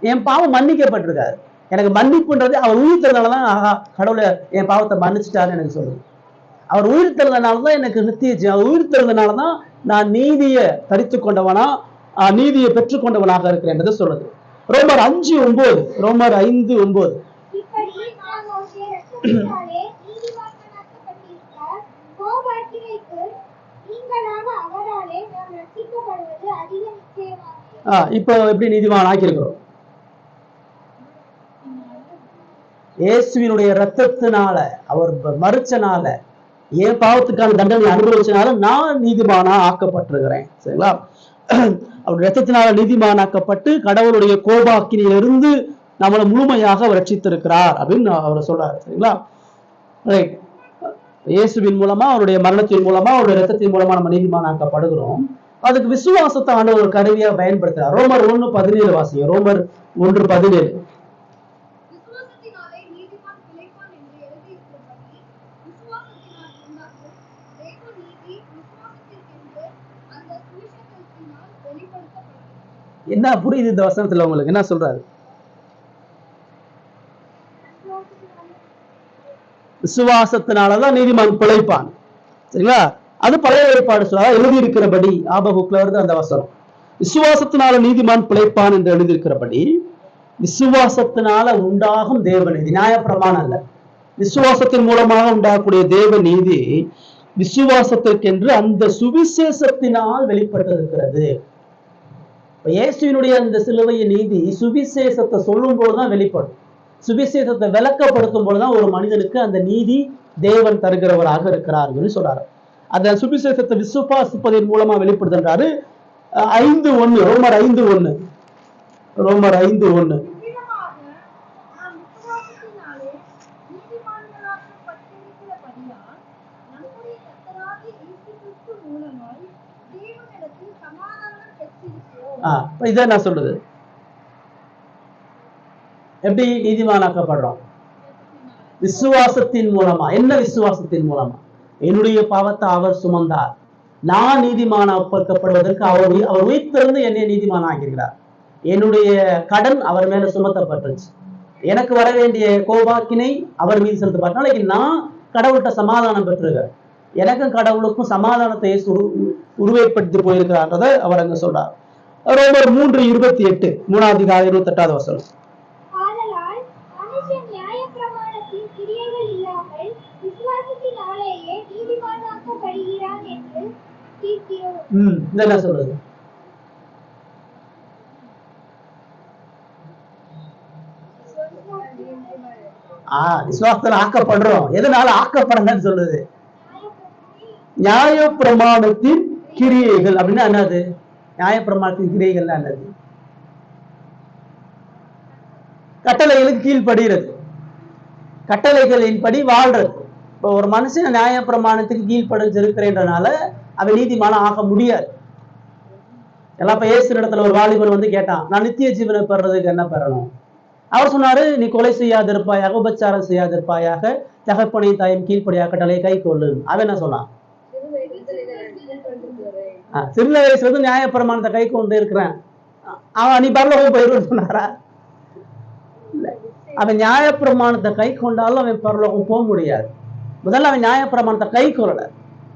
என் பாவம் மன்னிக்கப்பட்டிருக்காரு. எனக்கு மன்னிப்புன்றது அவர் உயிர் தந்தனாலதான், ஆஹா கடவுளை என் பாவத்தை மன்னிச்சுட்டாருன்னு எனக்கு சொல்லுது. அவர் உயிர் தந்தனாலதான் எனக்கு நித்திய, அவர் உயிர் தந்தனாலதான் நான் நீதியை தரித்து கொண்டவனா, நீதியை பெற்றுக்கொண்டவனாக இருக்கிறேன் சொல்லுது. ரோமர் 5:9. ரோமர் 5:9. இப்போ எப்படி நீதிமான் ஆக்கியிருக்கிறோம்? இயேசுவினுடைய ரத்தத்தினால, அவர் மரிச்சனால, என் பாவத்துக்கான தண்டனை அனுபவிச்சனால நான் நீதிமானா ஆக்கப்பட்டிருக்கிறேன். சரிங்களா? அவருடைய ரத்தத்தினால நீதிமானாக்கப்பட்டு கடவுளுடைய கோபாக்கினியிலிருந்து நம்மளை முழுமையாக அவர் ரட்சித்திருக்கிறார் அப்படின்னு அவர் சொல்றாரு. சரிங்களா? ரைட். இயேசுவின் மூலமா, அவருடைய மரணத்தின் மூலமா, அவருடைய ரத்தத்தின் மூலமா நம்ம நீதிமானாக்கப்படுகிறோம். அதுக்கு விசுவாசத்தை ஆண்டவர் ஒரு கருவியா பயன்படுத்துறார். ரோமர் 1:17 வாசிங்க. ரோமர் 1:17. என்ன புரியுது இந்த வசனத்துல உங்களுக்கு? என்ன சொல்றாரு? விசுவாசத்தினாலதான் நீதிமான் பிழைப்பான். சரிங்களா? அது பழைய ஏற்பாடு சொல்ல எழுதி இருக்கிறபடி, ஆபகுக்ல வருது அந்த வசனம். விசுவாசத்தினால நீதிமான் பிழைப்பான் என்று எழுதியிருக்கிறபடி, விசுவாசத்தினால உண்டாகும் தேவ நீதி, நியாயப்பிரமாணம் அல்ல, விசுவாசத்தின் மூலமாக உண்டாகக்கூடிய தேவ நீதி விசுவாசத்திற்கென்று அந்த சுவிசேஷத்தினால் வெளிப்பட்டிருக்கிறது. இயேசுவினுடைய அந்த சிலுவையின் நீதி சுவிசேஷத்தை சொல்லும் போதுதான் வெளிப்படும். சுவிசேஷத்தை விளக்கப்படுத்தும் போதுதான் ஒரு மனிதனுக்கு அந்த நீதி தேவன் தருகிறவராக இருக்கிறார் என்று சொல்றாரு. அந்த சுவிசேஷத்தை விசுவாசிப்பதன் மூலமா வெளிப்படுத்துன்றாரு. 5:1. ரோமர் 5:1. ரோமர் 5:1. இதை நான் சொல்றது எப்படி நீதிமானாக்கப்படுறோம்? விசுவாசத்தின் மூலமா. என்ன விசுவாசத்தின் மூலமா? என்னுடைய பாவத்தை அவர் சுமந்தார், நான் நீதிமானாக்கப்படுவதற்கு அவர் உயிர்த்தெழுந்து என்னை நீதிமான் ஆகிறார். என்னுடைய கடன் அவர் மேல சுமத்தப்பட்டுச்சு. எனக்கு வர வேண்டிய கோபாக்கினை அவர் மீது செலுத்தப்பட்ட நான் கடவுள்கிட்ட சமாதானம் பெற்றிருக்கிறேன். எனக்கும் கடவுளுக்கும் சமாதானத்தை உருவேற்படுத்தி போயிருக்கிறான்றதை அவர் அங்க சொல்றார். ரோமர் 3:28. 3ஆம் அதிகாரம் 28வது வசனம். என்ன சொல்றது? விசுவாசத்துல ஆக்கப்படுறோம். எதனால ஆக்கப்படுறேன்னு சொல்லுது? நியாயப்பிரமாணத்தின் கிரியைகள் அப்படின்னா என்னது? நியாயப்பிரமாணத்தின் கிரியைகள் என்னது? கட்டளைகளுக்கு கீழ்படுகிறது, கட்டளைகளின் படி வாழ்றது. இப்போ ஒரு மனுஷன் நியாயப்பிரமாணத்துக்கு கீழ்படிஞ்சிருக்கிறேன்றனால அவன் நீதிமான ஆக முடியாது. எல்லாம் இப்ப இயேசு இடத்துல ஒரு வாலிபன் வந்து கேட்டான், நான் நித்திய ஜீவனை பெறதுக்கு என்ன பெறணும்? அவர் சொன்னாரு, நீ கொலை செய்யாதிருப்பாயாக, உபச்சாரம் செய்யாதிருப்பாயாக, தகப்பனை தாயும் கீழ்ப்படியாக கட்டளை கை கொள்ளு. அவன் என்ன சொன்னான்? சின்ன வயசுல இருந்து நியாயப்பிரமாணத்தை கை கொண்டு இருக்கிறேன், அவன் நீ பரலோகம் போயிடுன்னு சொன்னாரா? அவன் நியாயப்பிரமாணத்தை கை கொண்டாலும் அவன் பரலோகம் போக முடியாது. முதல்ல அவன் நியாயப்பிரமாணத்தை கை கொள்ளல.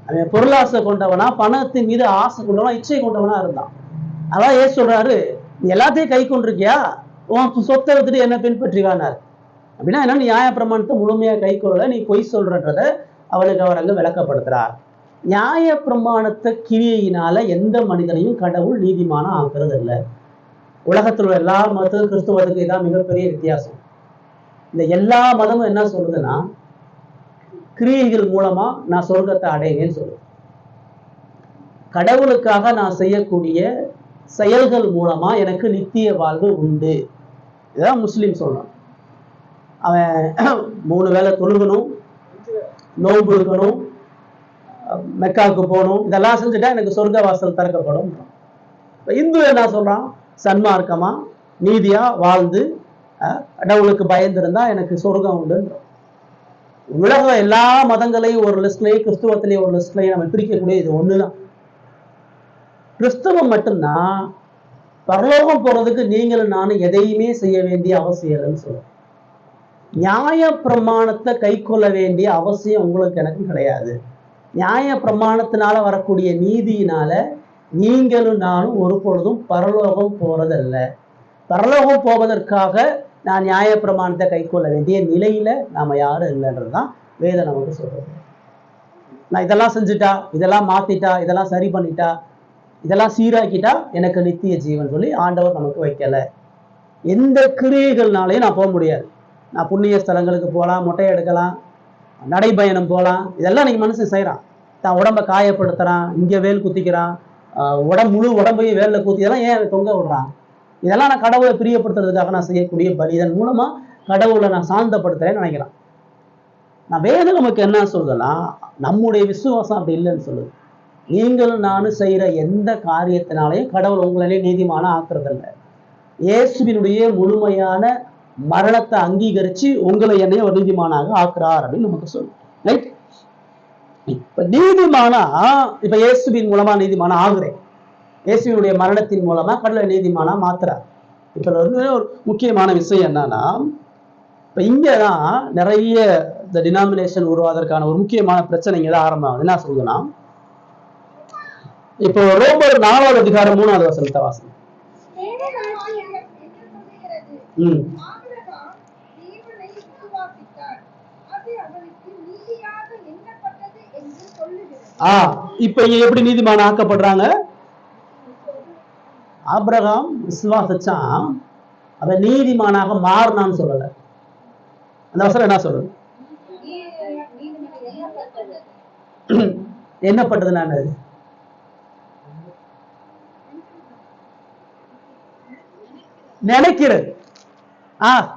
அவன் பொருளாசை கொண்டவனா, பணத்தின் மீது ஆசை கொண்டவனா, இச்சை கொண்டவனா இருந்தான். அதான் ஏன் சொல்றாரு, நீ எல்லாத்தையும் கை கொண்டிருக்கியா, உன் சொத்தை விட்டுட்டு என்ன பின்பற்றிவானார் அப்படின்னா என்ன? நியாயப்பிரமாணத்தை முழுமையா கை கொள்ளல, நீ பொய் சொல்றன்றத அவனுக்கு அவர் அங்க விளக்கப்படுத்துறார். நியாயப்பிரமாணத்தை கிரியையினால எந்த மனிதனையும் கடவுள் நீதிமான ஆக்குறது இல்லை. உலகத்தில் உள்ள எல்லா மதத்துக்கும் கிறிஸ்துவத்துக்கு இதான் மிகப்பெரிய வித்தியாசம். இந்த எல்லா மதமும் என்ன சொல்றதுன்னா, கிரியைகள் மூலமா நான் சொர்க்கத்தை அடைவேன்னு சொல்லுது. கடவுளுக்காக நான் செய்யக்கூடிய செயல்கள் மூலமா எனக்கு நித்திய வாழ்வு உண்டு. இதுதான் முஸ்லீம் சொல்றான். அவன் 3 வேளை தொழுகணும், நோன்பு இருக்கணும், மெக்காவுக்கு போகணும், இதெல்லாம் செஞ்சுட்டா எனக்கு சொர்க்க வாசல் திறக்கப்படும். இந்து என்ன சொல்றான்? சன்மார்க்கமா நீதியா வாழ்ந்து கடவுளுக்கு பயந்திருந்தா எனக்கு சொர்க்கம் உண்டு. உலக எல்லா மதங்களையும் ஒரு லிஸ்ட்லையும் கிறிஸ்துவத்திலேயே ஒரு லிஸ்ட்லையும் நம்ம பிரிக்கக்கூடிய இது ஒண்ணுதான். கிறிஸ்தவம் மட்டும்தான் பரலோகம் போறதுக்கு நீங்களும் நானும் எதையுமே செய்ய வேண்டிய அவசியம் இல்லைன்னு சொல்லுவோம். நியாய பிரமாணத்தை கை கொள்ள வேண்டிய அவசியம் உங்களுக்கு எனக்கும் கிடையாது. நியாய பிரமாணத்தினால வரக்கூடிய நீதியினால நீங்களும் நானும் ஒரு பொழுதும் பரலோகம் போறதல்ல. பரலோகம் போவதற்காக நான் நியாய பிரமாணத்தை கை கொள்ள வேண்டிய நிலையில நாம யாரும் இல்லைன்றதுதான் வேதம் நமக்கு சொல்றது. நான் இதெல்லாம் செஞ்சுட்டா, இதெல்லாம் மாத்திட்டா, இதெல்லாம் சரி பண்ணிட்டா, இதெல்லாம் சீராக்கிட்டா எனக்கு நித்திய ஜீவன் சொல்லி ஆண்டவர் நமக்கு வைக்கல. எந்த கிரியைகள்னாலையும் நான் போக முடியாது. நான் புண்ணிய ஸ்தலங்களுக்கு போகலாம், மொட்டை எடுக்கலாம், நடைபயணம் போகலாம், இதெல்லாம் நீங்க மனுஷன் செய்யறான். தான் உடம்பை காயப்படுத்துறான், இங்க வேல் குத்திக்கிறான், முழு உடம்பையும் வேல்ல குத்தி, இதெல்லாம் ஏன் தொங்க விடுறான்? இதெல்லாம் நான் கடவுளை பிரியப்படுத்துறதுக்காக நான் செய்யக்கூடிய பலி. இதன் மூலமா கடவுளை நான் சாந்தப்படுத்துறேன்னு நினைக்கிறான். நான் வேதம் நமக்கு என்ன சொல்றேன்னா, நம்முடைய விசுவாசம் அப்படி இல்லைன்னு சொல்லுது. நீங்களும் நானும் செய்யற எந்த காரியத்தினாலையும் கடவுள் உங்களாலே நீதிமான ஆக்குறதில்லை. இயேசுவினுடைய முழுமையான மரணத்தை அங்கீகரிச்சு உங்களை என்னைய ஒரு நீதிமானாக ஆக்குறார் அப்படின்னு நமக்கு சொல்லும். ரைட்? இப்ப நீதிமானா இப்ப இயேசுவின் மூலமா நீதிமானா ஆகுறேன். இயேசுவினுடைய மரணத்தின் மூலமா கடவுளை நீதிமானா மாத்துறார். இப்ப ஒரு முக்கியமான விஷயம் என்னன்னா, இப்ப இங்கதான் நிறைய இந்த டினாமினேஷன் உருவாவதற்கான ஒரு முக்கியமான பிரச்சனை இங்கதான் ஆரம்பமாகுது. என்ன சொல்லுதுன்னா, இப்போ ரோமர் 4வது அதிகாரம் 3வது வசனத்தை வாசனம். இப்ப இங்க எப்படி நீதிமான ஆக்கப்படுறாங்க? ஆபிரகாம் விசுவாசிச்சான், அவன் நீதிமானாக மாறினான்னு சொல்லல. அந்த வசனம் என்ன சொல்றது? என்னப்பட்டது? நான் நினைக்கிறது.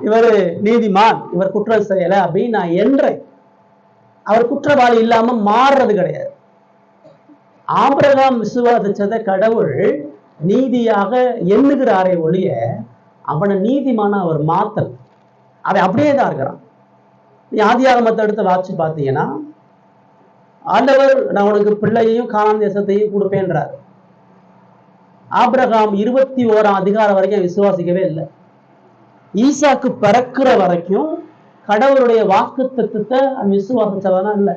இவர் நீதிமான், இவர் குற்றம் செய்யல அப்படின்னு நான் என்றேன். அவர் குற்றவாளி இல்லாம மாறுறது கிடையாது. ஆபிரகாம் விசுவாசிச்சதை கடவுள் நீதியாக எண்ணுகிறாரே ஒழிய அவனை நீதிமான அவர் மாத்தல். அவன் அப்படியே தான் இருக்கிறான். நீ ஆதியாகமத்தை எடுத்து வாட்சி பார்த்தீங்கன்னா, ஆண்டவர் நான் உனக்கு பிள்ளையையும் கானான் தேசத்தையும் கொடுப்பேன்றார். ஆபிரகாம் 21ஆம் அதிகாரம் வரைக்கும் விசுவாசிக்கவே இல்லை. ஈசாக்கு பிறக்கிற வரைக்கும் கடவுளுடைய வாக்கு தத்துவத்தை விசுவாசிச்சவனா இல்லை.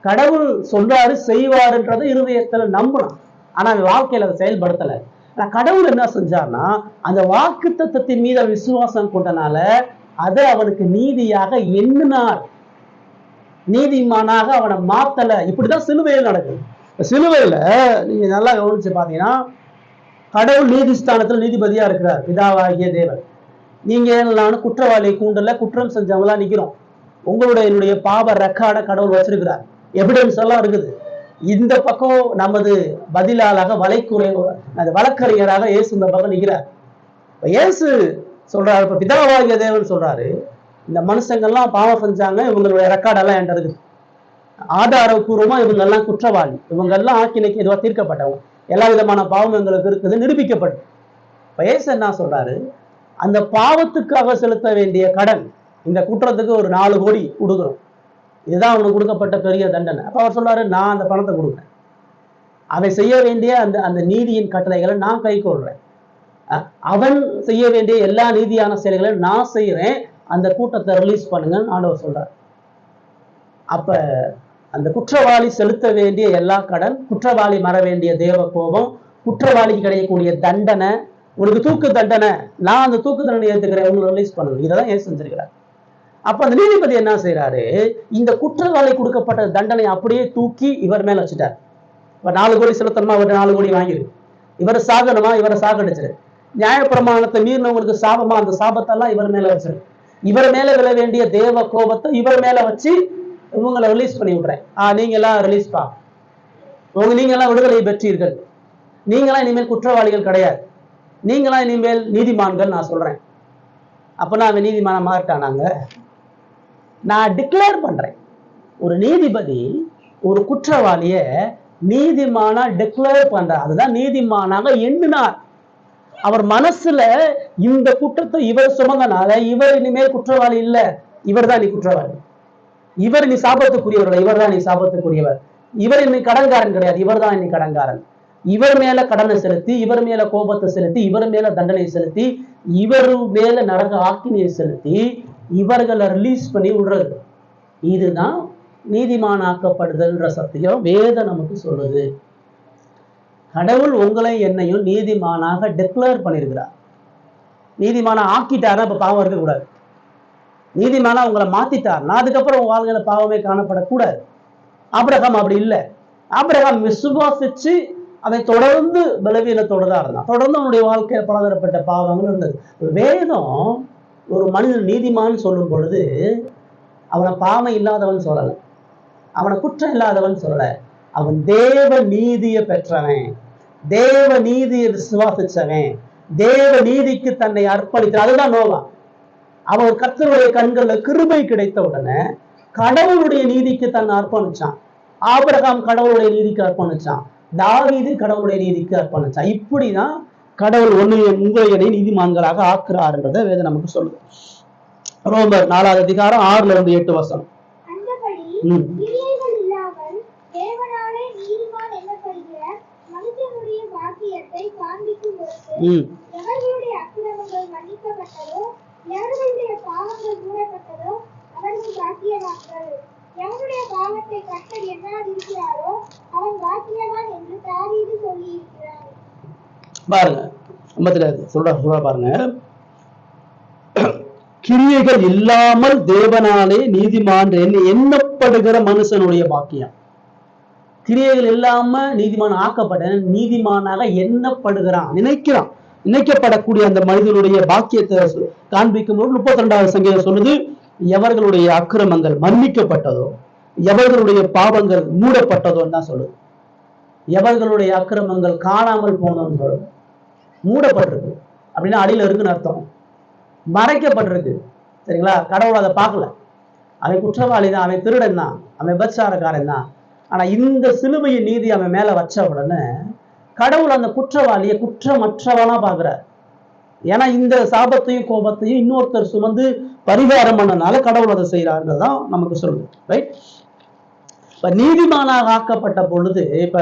கடவுள் சொல்றாரு செய்வாருன்றதை இருதயத்துல நம்பணும். ஆனா அவன் வாழ்க்கையில அதை செயல்படுத்தலை. ஆனா கடவுள் என்ன செஞ்சார்னா, அந்த வாக்கு தத்துவத்தின் மீது விசுவாசம் கொண்டனால அதை அவனுக்கு நீதியாக எண்ணினார். நீதிமானாக அவனை மாத்தல. இப்படிதான் சிலுவையில் நடக்குது. சிலுவையில நீங்க நல்லா கவனிச்சு பாத்தீங்கன்னா, கடவுள் நீதிஸ்தானத்துல நீதிபதியா இருக்கிறார், பிதாவாகிய தேவன். நீங்க நானும் குற்றவாளி கூண்டல குற்றம் செஞ்சவங்களா நிக்கிறோம். உங்களுடைய என்னுடைய பாவ ரெக்கார்டை கடவுள் வச்சிருக்கிறார். எவிடன்ஸ் எல்லாம் இருக்குது. இந்த பக்கம் நமது பதிலாளாக வழக்கறிஞராக இயேசு இந்த பக்கம் நிற்கிறார். இயேசு சொல்றாரு, இப்ப பிதாவாகிய தேவன் சொல்றாரு, இந்த மனுஷங்கள்லாம் பாவம் செஞ்சாங்க, இவங்களுடைய ரெக்கார்டெல்லாம் என்கிட்ட இருக்குது, ஆதாரபூர்வமா இவங்க எல்லாம் குற்றவாளி, இவங்க எல்லாம் ஆக்கினைக்கு எதுவா தீர்க்கப்பட்டவங்க, எல்லா விதமான பாவம் எங்களுக்கு இருக்குது, நிரூபிக்கப்படும். இப்ப இயேசு என்ன சொல்றாரு, அந்த பாவத்துக்காக செலுத்த வேண்டிய கடன், இந்த குற்றத்துக்கு ஒரு 4 கோடி கொடுக்கணும், இதுதான் அவனுக்கு கொடுக்கப்பட்ட பெரிய தண்டனை. அப்ப அவர் சொல்றாரு, நான் அந்த பணத்தை கொடுக்குறேன், அவன் செய்ய வேண்டிய அந்த அந்த நீதியின் கட்டளைகளை நான் கை கொள்றேன், அவன் செய்ய வேண்டிய எல்லா நீதியான செயல்களை நான் செய்யறேன், அந்த கூட்டத்தை ரிலீஸ் பண்ணுங்கன்னு ஆண்டவர் சொல்றார். அப்ப அந்த குற்றவாளி செலுத்த வேண்டிய எல்லா கடன், குற்றவாளி மற வேண்டிய தேவ கோபம், குற்றவாளிக்கு கிடைக்கக்கூடிய தண்டனை, உனக்கு தூக்கு தண்டனை, நான் அந்த தூக்கு தண்டனை ஏற்றுக்கிறேன், உங்களுக்கு ரிலீஸ் பண்ணுங்க, இதெல்லாம் ஏன் செஞ்சிருக்கிறார். அப்ப அந்த நீதிபதி என்ன செய்யறாரு, இந்த குற்றவாளி கொடுக்கப்பட்ட தண்டனை அப்படியே தூக்கி இவர் மேல வச்சுட்டார். இப்ப 4 கோடி செலுத்தணுமா, இவர்கிட்ட 4 கோடி வாங்கிடு, இவரை சாகணுமா, இவரை சாகடிச்சிரு, நியாயப்பிரமாணத்தை மீறினவங்களுக்கு சாபமா, அந்த சாபத்தெல்லாம் இவர் மேல வச்சிரு, இவர் மேல விழ வேண்டிய தேவ கோபத்தை இவர் மேல வச்சு இவங்களை ரிலீஸ் பண்ணி விடுறேன். நீங்க எல்லாம் ரிலீஸ் பா, நீங்க எல்லாம் விடுதலை பெற்றீர்கள், நீங்களாம் இனிமேல் குற்றவாளிகள் கிடையாது, நீங்களாம் இனிமேல் நீதிமான்கள் நான் சொல்றேன். அப்பனா அவன் நீதிமான மாறிட்டானாங்க? நான் டிக்ளேர் பண்றேன், ஒரு நீதிபதி ஒரு குற்றவாளிய நீதிமானா டிக்ளேர் பண்றார், அதுதான் நீதிமானாக எண்ணினார். அவர் மனசுல இந்த குற்றத்தை இவர் சுமந்தனால இவர் இனிமேல் குற்றவாளி இல்ல, இவர் தான் நீ குற்றவாளி, இவர் நீ சாபத்துக்குரியவர், இவர் தான் நீ சாபத்துக்குரியவர், இவர் இன்னைக்கு கடன்காரன் கிடையாது, இவர் தான் இன்னைக்கு கடன்காரன், இவர் மேல கடனை செலுத்தி, இவர் மேல கோபத்தை செலுத்தி, இவர் மேல தண்டனை செலுத்தி, இவர் மேல நரக ஆக்கினியை செலுத்தி இவர்களை ரிலீஸ் பண்ணி விடுறது. இதுதான் நீதிமானாக்கப்படுதல்ன்ற சத்தியம் வேதம் நமக்கு சொல்லுது. கடவுள் உங்களை என்னையும் நீதிமானாக டிக்ளேர் பண்ணியிருக்கிறார். நீதிமானா ஆக்கிட்டாரா இப்ப பாவம் இருக்கக்கூடாது, நீதிமானா உங்களை மாத்திட்டார்னா அதுக்கப்புறம் உங்க வாழ்க்கையில பாவமே காணப்படக்கூடாது. ஆபிரகாம் அப்படி இல்லை. ஆபிரகாம் விசுவாசிச்சு அதை தொடர்ந்து பலவீனத்தோடு தான் இருந்தான். தொடர்ந்து அவனுடைய வாழ்க்கையில் பலதரப்பட்ட பாவங்கள் இருந்தது. வேதம் ஒரு மனிதன் நீதிமான்னு சொல்லும் பொழுது அவனை பாவம் இல்லாதவன் சொல்லலை, அவனை குற்றம் இல்லாதவன் சொல்லலை, அவன் தேவ நீதியை பெற்றவன், தேவ நீதியை விசுவாசிச்சவன், தேவ நீதிக்கு தன்னை அர்ப்பணித்தான். அதுதான் நோவா. அவன் கர்த்தருடைய கண்கள்ல கிருபை கிடைத்த உடனே கடவுளுடைய நீதிக்கு தன்னை அர்ப்பணிச்சான். ஆபிரகாம் கடவுளுடைய நீதிக்கு அர்ப்பணிச்சான், தாவீது கடவுளுடைய நீதிக்கு அர்ப்பணிச்சான். இப்படிதான் கடவுள் உங்களை நீதிமான்களாக ஆக்குறாருன்றத வேதம் நமக்கு சொல்லுது. ரோமர் 4வது அதிகாரம் 6ல இருந்து 8 வசனம். பாருங்க, சொல்ற பாருங்க, கிரியைகள் இல்லாமல் தேவனாலே நீதிமான் எண்ணப்படுகிற மனுஷனுடைய பாக்கியம். கிரியைகள் இல்லாம நீதிமான் ஆக்கப்பட்ட நீதிமானாக எண்ணப்படுகிறான், நினைக்கப்படக்கூடிய அந்த மனிதனுடைய பாக்கியத்தை காண்பிக்கும் போது 32வது சங்கீதம் சொல்லுது, எவர்களுடைய அக்கிரமங்கள் மன்னிக்கப்பட்டதோ எவர்களுடைய பாவங்கள் மூடப்பட்டதோன்னு தான் சொல்லுது. எவர்களுடைய அக்கிரமங்கள் காணாமல் போனோம்னு சொல்லுது. மூடப்பட்டிருக்கு அப்படின்னா அடியில இருக்குன்னு அர்த்தம், மறைக்கப்பட்டிருக்கு. சரிங்களா? கடவுள் அதை பார்க்கல, அவன் குற்றவாளி தான், அவன் திருடன் தான், அவன் விபச்சாரக்காரன் தான். ஆனா இந்த சிலுவையின் நீதி அவன் மேல வச்ச உடனே கடவுள் அந்த குற்றவாளியை குற்றமற்றவனா பார்க்கிறார். ஏன்னா இந்த சாபத்தையும் கோபத்தையும் இன்னொருத்தர் சுமந்து பரிகாரம் பண்ணனால கடவுள் அதை செய்யறாருன்றதான் நமக்கு சொல்லுது. ரைட்? இப்ப நீதிமானாக ஆக்கப்பட்ட பொழுது இப்ப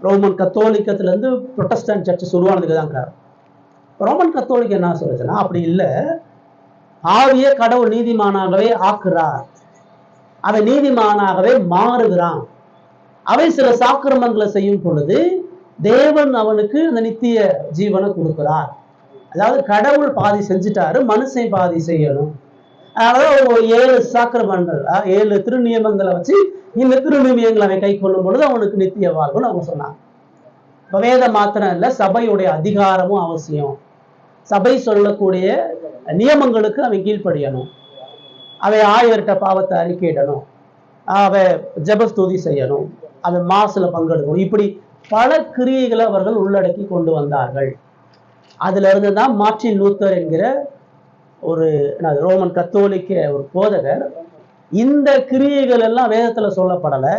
ரோமன் கத்தோலிக்கத்துல இருந்து புரொட்டஸ்டன்ட் சர்ச் உருவானதுக்கு தான் காரணம். ரோமன் கத்தோலிக்க என்ன சொல்லுச்சுன்னா, அப்படி இல்லை, ஆவிய கடவுள் நீதிமானாகவே ஆக்குறார், அவன் நீதிமானாகவே மாறுகிறான். அவன் சில சாக்கிரமங்களை செய்யும் பொழுது தேவன் அவனுக்கு அந்த நித்திய ஜீவனை கொடுக்கிறார். அதாவது கடவுள் பாதி செஞ்சுட்டாரு, மனுஷன் பாதி செய்யணும். அதனாலதான் ஒரு 7 சாக்கிரமங்கள் 7 திருநியமங்களை வச்சு இந்த திருநியமங்களை அவன் கை கொள்ளும் பொழுது அவனுக்கு நித்திய வாழ்வுன்னு அவங்க சொன்னாங்க. இப்ப வேதம் மாத்திரம் இல்லை, சபையுடைய அதிகாரமும் அவசியம். சபை சொல்லக்கூடிய நியமங்களுக்கு அவன் கீழ்ப்படியணும், அவன் ஆயர்கிட்ட பாவத்தை அறிக்கையிடணும், அவன் ஜெபஸ்துதி செய்யணும், அவன் மாசுல பங்கெடுக்கணும். இப்படி பல கிரியைகளை அவர்கள் உள்ளடக்கி கொண்டு வந்தார்கள். அதுல இருந்து தான் மார்ட்டின் லூத்தர் என்கிற ஒரு ரோமன் கத்தோலிக்க ஒரு போதகர், இந்த கிரியைகள் எல்லாம் வேதத்துல சொல்லப்படலை,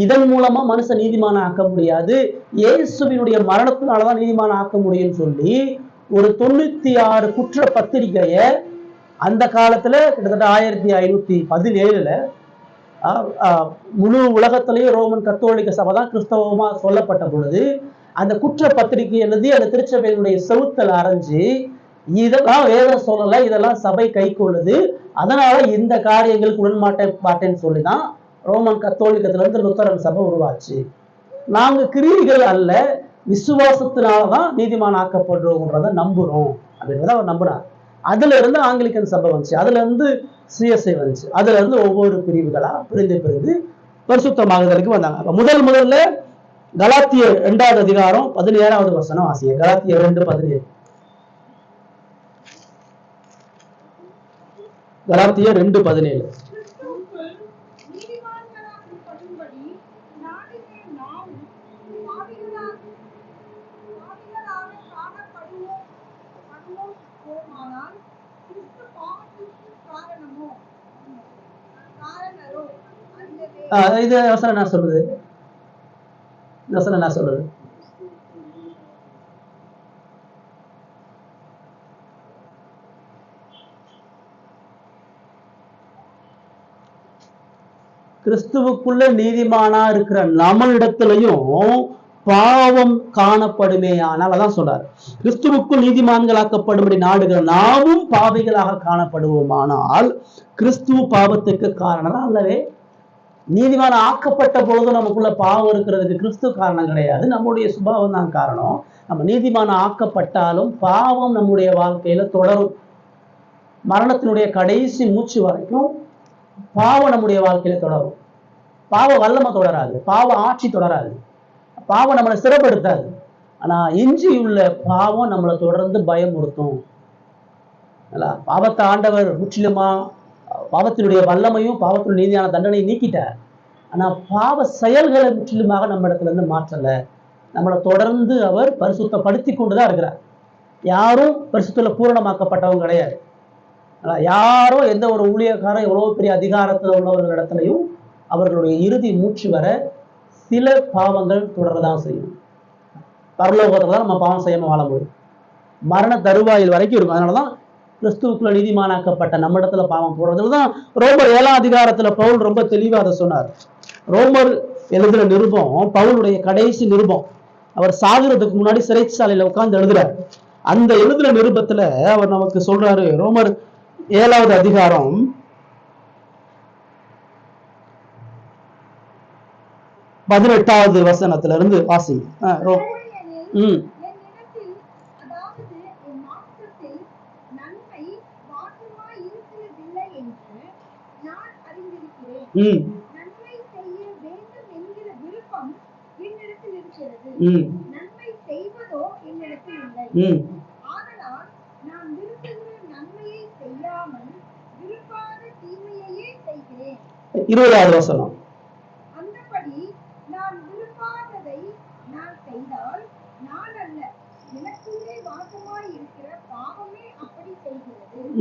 இதன் மூலமா மனுஷன் நீதிமான ஆக்க முடியாது, இயேசுவினுடைய மரணத்தினாலதான் நீதிமான ஆக்க முடியும்னு சொல்லி ஒரு 96 குற்ற பத்திரிகைய அந்த காலத்துல கிட்டத்தட்ட 1517 முழு உலகத்திலேயே ரோமன் கத்தோலிக்க சபை தான் கிறிஸ்தவமா சொல்லப்பட்ட பொழுது அந்த குற்ற பத்திரிகை எழுதி அந்த திருச்சபையினுடைய செவுத்தல் அரைஞ்சு, இதெல்லாம் வேதம் சொல்லலை, இதெல்லாம் சபை கை கொள்ளுது, அதனால இந்த காரியங்களுக்கு உடன்மாட்டேன்னு சொல்லிதான் ரோமன் கத்தோலிக்கத்துல இருந்து லுத்தரன் சபை உருவாச்சு. நாங்க கிரியைகள் அல்ல, விசுவாசத்தினாலதான் நீதிமான் ஆக்கப்படுறோம்ன்றத நம்புறோம் அப்படின்றத அவர் நம்புறார். அதுல இருந்து ஆங்கிலிக்கன் சபை வந்துச்சு, அதுல இருந்து சிஎஸ்ஐ வந்துச்சு, அதுல இருந்து ஒவ்வொரு பிரிவுகளா பிரிந்து பரிசுத்தமாகுதலுக்கு வந்தாங்க. முதல்ல கலாத்தியர் 2வது அதிகாரம் 17வது வசனம் வாசிங்க. கலாத்தியர் 2:17. கலாத்தியர் 2:17. இது வசனம் என்ன சொல்லுது? வசனம் என்ன சொல்லுது? கிறிஸ்துவுக்குள்ள நீதிமானா இருக்கிற நம்மளிடத்திலையும் பாவம் காணப்படுமே. ஆனால் அதான் சொல்றாரு, கிறிஸ்துவுக்குள் நீதிமான்களாக்கப்படும்படி நாடுகிற நாமும் பாவிகளாக காணப்படுவோமானால் கிறிஸ்துவ பாவத்துக்கு காரணம் அல்லவே. நீதிமான ஆக்கப்பட்ட பொழுது நமக்குள்ள பாவம் இருக்கிறதுக்கு கிறிஸ்து காரணம் கிடையாது, நம்முடைய சுபாவம் தான் காரணம். நம்ம நீதிமான ஆக்கப்பட்டாலும் பாவம் நம்முடைய வாழ்க்கையில தொடரும். மரணத்தினுடைய கடைசி மூச்சு வரைக்கும் பாவம் நம்முடைய வாழ்க்கையில தொடரும். பாவ வல்லமை தொடராது, பாவ ஆட்சி தொடராது, பாவம் நம்மளை சிறப்படுத்தாது. ஆனா எஞ்சி உள்ள பாவம் நம்மளை தொடர்ந்து பயமுறுத்தும். பாவத்தை ஆண்டவர் முற்றிலுமா பாவத்தினுடைய வல்லமையும் பாவத்தினுடைய நீதியான தண்டனை நீக்கிட்டார். ஆனா பாவ செயல்களை முற்றிலுமாக நம்ம இடத்துல இருந்து மாற்றல. நம்மளை தொடர்ந்து அவர் பரிசுத்தப்படுத்தி கொண்டுதான் இருக்கிறார். யாரும் பரிசுத்தல பூரணமாக்கப்பட்டவங்க கிடையாது. யாரும் எந்த ஒரு ஊழியக்காரன் எவ்வளவு பெரிய அதிகாரத்தில் உள்ளவர்கள் இடத்துலையும் அவர்களுடைய இறுதி மூச்சு வர சில பாவங்கள் தொடரதான் செய்யும். பரலோகத்துல தான் நம்ம பாவம் செய்யாம வாழ முடியும். மரண தருவாயில் வரைக்கும் இருக்கும். அதனாலதான் கிறிஸ்துவுக்குள்ள நீதிமானாக்கப்பட்ட நம்ம இடத்துல பாவம் போடுறதுலதான் ரோமர் 7ஆம் அதிகாரத்துல பவுல் ரொம்ப தெளிவா அதை சொன்னார். ரோமர் எழுதுற நிருபம் பவுலுடைய கடைசி நிருபம். அவர் சாகுறதுக்கு முன்னாடி சிறைச்சாலையில உட்கார்ந்து எழுதுறாரு. அந்த எழுதுற நிருபத்துல அவர் நமக்கு சொல்றாரு, ரோமர் 7வது அதிகாரம் 18வது வசனத்துல இருந்து வாசிங்க. இருபதாவது வசனம்.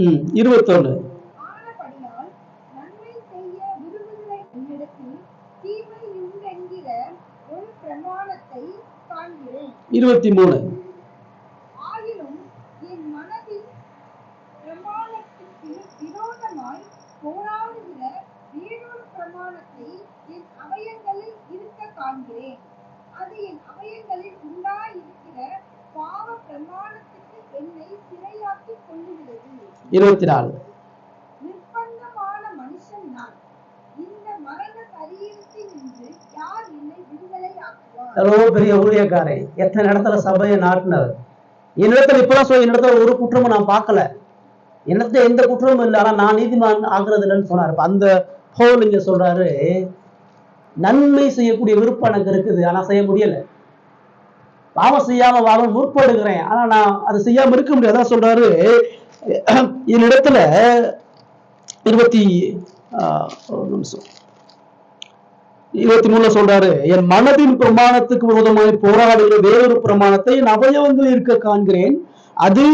ம் 21. 23. அது என் அவயங்களில் உண்டாயிருக்கிற பாவ பிரமாணத்துக்கு என்னை சிறையாக்கி கொள்ளுகிறது. 24. நிர்பந்தமான மனுஷன் நான். இந்த மரண சரீரத்தில் நின்று யார் என்னை விடுதலை ஆக்குவார்? எவ்வளவு பெரிய ஊழியக்காரை, எத்தனை இடத்துல சபையை நாட்டினவர். என்னிடத்துல இப்பதான் சொல்ல, என்னிடத்துல ஒரு குற்றமும் நான் பார்க்கல, என்னத்துல எந்த குற்றமும் இல்லை, ஆனா நான் நீதிமான் ஆகுறது இல்லைன்னு சொன்னாரு. அந்த பவுல் இங்க சொல்றாரு, நன்மை செய்யக்கூடிய விருப்பம் எனக்கு இருக்குது, ஆனா செய்ய முடியல. பாவம் செய்யாம வாழ முற்படுகிறேன், ஆனா நான் அதை செய்யாம இருக்க முடியாது. அதான் சொல்றாரு என்னிடத்துல 23 சொல்றாரு, என் மனதின் பிரமாணத்துக்கு விரோதமாய் போராடுகிற வேறொரு பிரமாணத்தை என் அவயவங்கள் இருக்க காண்கிறேன், அது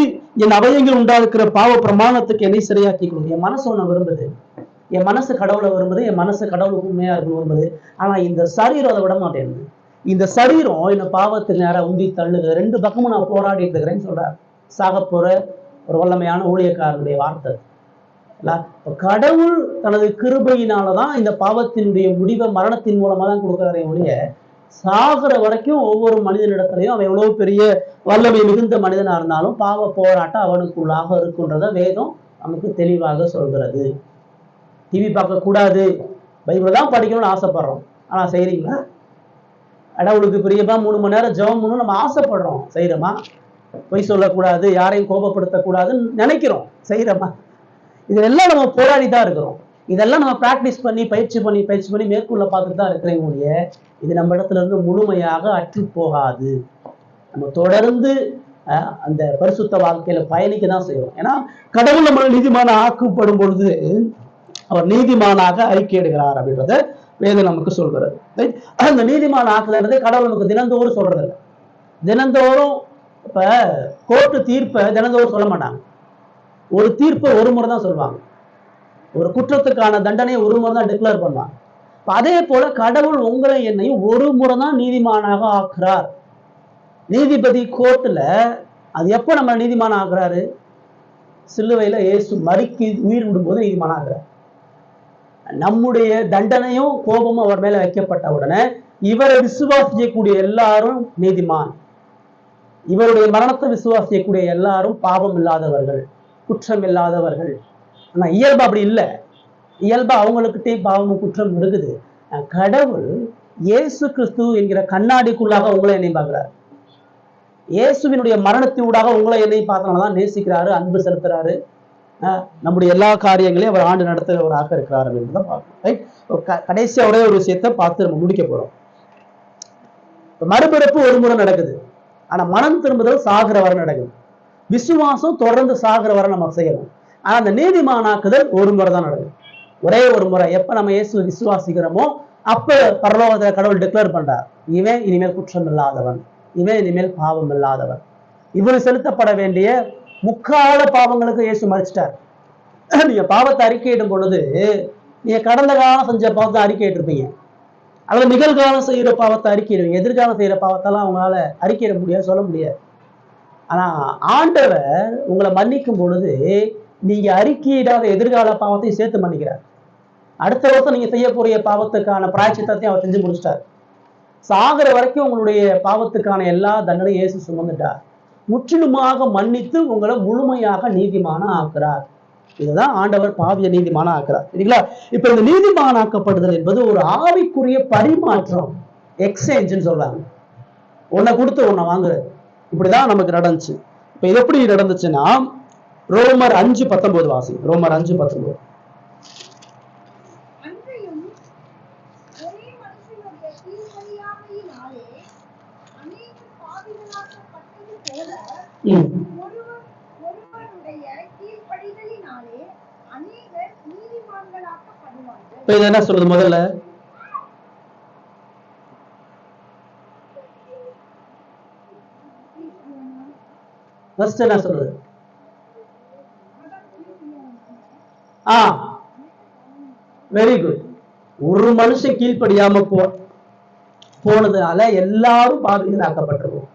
என் அவயங்கள் உண்டாக்குற பாவ பிரமாணத்துக்கு என்னை சிறையாக்கி கொள்ளும். என் மனசு ஒண்ணு விரும்புது, என் மனசு கடவுளை விரும்புது, என் மனசு கடவுளுக்கு உண்மையா இருக்கணும் விரும்புது. ஆனா இந்த சரீரம் அதை விட மாட்டேங்குது. இந்த சரீரம் என்ன பாவத்துக்கு நேரம் உந்தி தள்ளுது. 2 பக்கமும் நான் போராடிட்டு இருக்கிறேன்னு சொல்றாரு. சாக போற ஒரு வல்லமையான ஊழியக்காரனுடைய வார்த்தை. கடவுள் தனது கிருபையினாலதான் இந்த பாவத்தினுடைய முடிவை மரணத்தின் மூலமா தான் கொடுக்கிறாரே ஒழிய, சாகிற வரைக்கும் ஒவ்வொரு மனிதனிடத்திலையும் அவன் எவ்வளவு பெரிய வல்லமை மிகுந்த மனிதனா இருந்தாலும் பாவ போராட்டம் அவனுக்குள்ளாக இருக்குன்றத வேதம் நமக்கு தெளிவாக சொல்கிறது. டிவி பார்க்க கூடாது, பைபிள் தான் படிக்கணும்னு ஆசைப்படுறோம், ஆனா செய்றீங்களா? கடவுளுக்கு பிரியமா 3 மணி நேரம் ஜெபம் பண்ணணும் நம்ம ஆசைப்படுறோம், செய்யறோமா? பொய் சொல்லக்கூடாது, யாரையும் கோபப்படுத்தக்கூடாதுன்னு நினைக்கிறோம், செய்யறோமா? இதெல்லாம் நம்ம போராடி தான் இருக்கிறோம். இதெல்லாம் நம்ம பிராக்டிஸ் பண்ணி பயிற்சி பண்ணி மேற்கொள்ள பார்த்துட்டு தான் இருக்கிறேன் ஒழிய, இது நம்ம இடத்துல இருந்து முழுமையாக அற்று போகாது. நம்ம தொடர்ந்து அந்த பரிசுத்த வாழ்க்கையில பயணிக்க தான் செய்வோம். ஏன்னா கடவுள் நம்ம நீதிமான ஆக்கப்படும் பொழுது அவர் நீதிமானாக அறிக்கையிடுகிறார் அப்படின்றத வேதம் நமக்கு சொல்கிறது. அந்த நீதிமான ஆக்குறது கடவுள் நமக்கு தினந்தோறும் சொல்றது இல்லை. தினந்தோறும் இப்ப கோர்ட்டு தீர்ப்பை தினந்தோறும் சொல்ல மாட்டாங்க. ஒரு தீர்ப்பை ஒரு முறை தான் சொல்லுவாங்க. ஒரு குற்றத்துக்கான தண்டனையை ஒரு முறை தான் டிக்ளேர் பண்ணுவாங்க. அதே போல கடவுள் உங்களை என்னையும் ஒரு முறை தான் நீதிமானாக ஆக்குறார். நீதிபதி கோர்ட்டுல அது எப்ப நம்ம நீதிமான ஆக்குறாரு? சிலுவையில இயேசு மறிக்கு உயிர் விடும்போது நீதிமான ஆக்குறார். நம்முடைய தண்டனையும் கோபமும் அவர் மேல வைக்கப்பட்ட உடனே இவரை விசுவாசிக்கக்கூடிய எல்லாரும் நீதிமான். இவருடைய மரணத்தை விசுவாசிக்கக்கூடிய எல்லாரும் பாவம் இல்லாதவர்கள், குற்றம் இல்லாதவர்கள். ஆனா இயல்பு அப்படி இல்லை. இயல்பு அவங்களுக்கிட்டே பாவமும் குற்றம் இருக்குது. கடவுள் இயேசு கிறிஸ்து என்கிற கண்ணாடிக்குள்ளாக உங்களை என்னை பார்க்கிறார். இயேசுவினுடைய மரணத்தினூடாக உங்களை என்னை பார்த்தனாலதான் நேசிக்கிறாரு, அன்பு செலுத்துறாரு. நம்முடைய எல்லா காரியங்களையும் அவர் ஆண்டு நடத்துகிறவராக இருக்கிறார் என்றுதான் பார்க்கணும். கடைசியா ஒரே ஒரு விஷயத்தை பார்த்து நம்ம முடிக்க போறோம். மறுபிறப்பு ஒரு முறை நடக்குது. ஆனா மனம் திரும்புதல் சாகிற வரை நடக்குது. விசுவாசம் தொடர்ந்து சாகிற வரை நம்ம செய்யணும். ஆனா அந்த நீதிமானாக்குதல் ஒரு முறை தான் நடக்குது. ஒரே ஒரு முறை. எப்ப நம்ம இயேசுவை விசுவாசிக்கிறோமோ அப்ப பரலோகத்தை கடவுள் டிக்ளேர் பண்றார், இவன் இனிமேல் குற்றம் இல்லாதவன், இவன் இனிமேல் பாவம் இல்லாதவன். இவரு செலுத்தப்பட வேண்டிய முக்கால பாவங்களுக்கு இயேசு மறிச்சிட்டார். நீங்க பாவத்தை அறிக்கையிடும் பொழுது நீங்க கடந்த காலம் செஞ்ச பாவத்தை அறிக்கையிட்டு இருப்பீங்க, அல்லது நிகழ்காலம் செய்யற பாவத்தை அறிக்கையிடுவீங்க. எதிர்காலம் செய்யற பாவத்தெல்லாம் அவங்களால அறிக்கையிட முடியாது, சொல்ல முடியாது. ஆனா ஆண்டவர் உங்களை மன்னிக்கும் பொழுது நீங்க அறிக்கையிடாத எதிர்கால பாவத்தையும் சேர்த்து மன்னிக்கிறார். அடுத்த வருஷம் நீங்க செய்யக்கூடிய பாவத்துக்கான பிராயச்சித்தத்தையும் அவர் செஞ்சு முடிச்சிட்டார். சாகிற வரைக்கும் உங்களுடைய பாவத்துக்கான எல்லா தண்டனையும் இயேசு சுமந்துட்டார். முற்றிலுமாக மன்னித்து உங்களை முழுமையாக நீதிமான ஆக்குறார். இதுதான் ஆண்டவர் பாவிய நீதிமான ஆக்குறார். சரிங்களா? இப்ப இந்த நீதிமானாக்கப்படுதல் என்பது ஒரு ஆவிக்குரிய பரிமாற்றம், எக்ஸ்சேஞ்சுன்னு சொல்றாங்க. உன்னை கொடுத்து உன்னை வாங்குறது. இப்படிதான் நமக்கு நடந்துச்சு. இப்ப இது எப்படி நடந்துச்சுன்னா, ரோமர் 5:19 வாசி. ரோமர் 5:19. என்ன சொல்றது? முதல்ல என்ன சொல்றது? Very good. ஒரு மனுஷன் கீழ்ப்படியாம போனதுனால எல்லாரும் பாவிகள் ஆக்கப்பட்டிருக்கும்.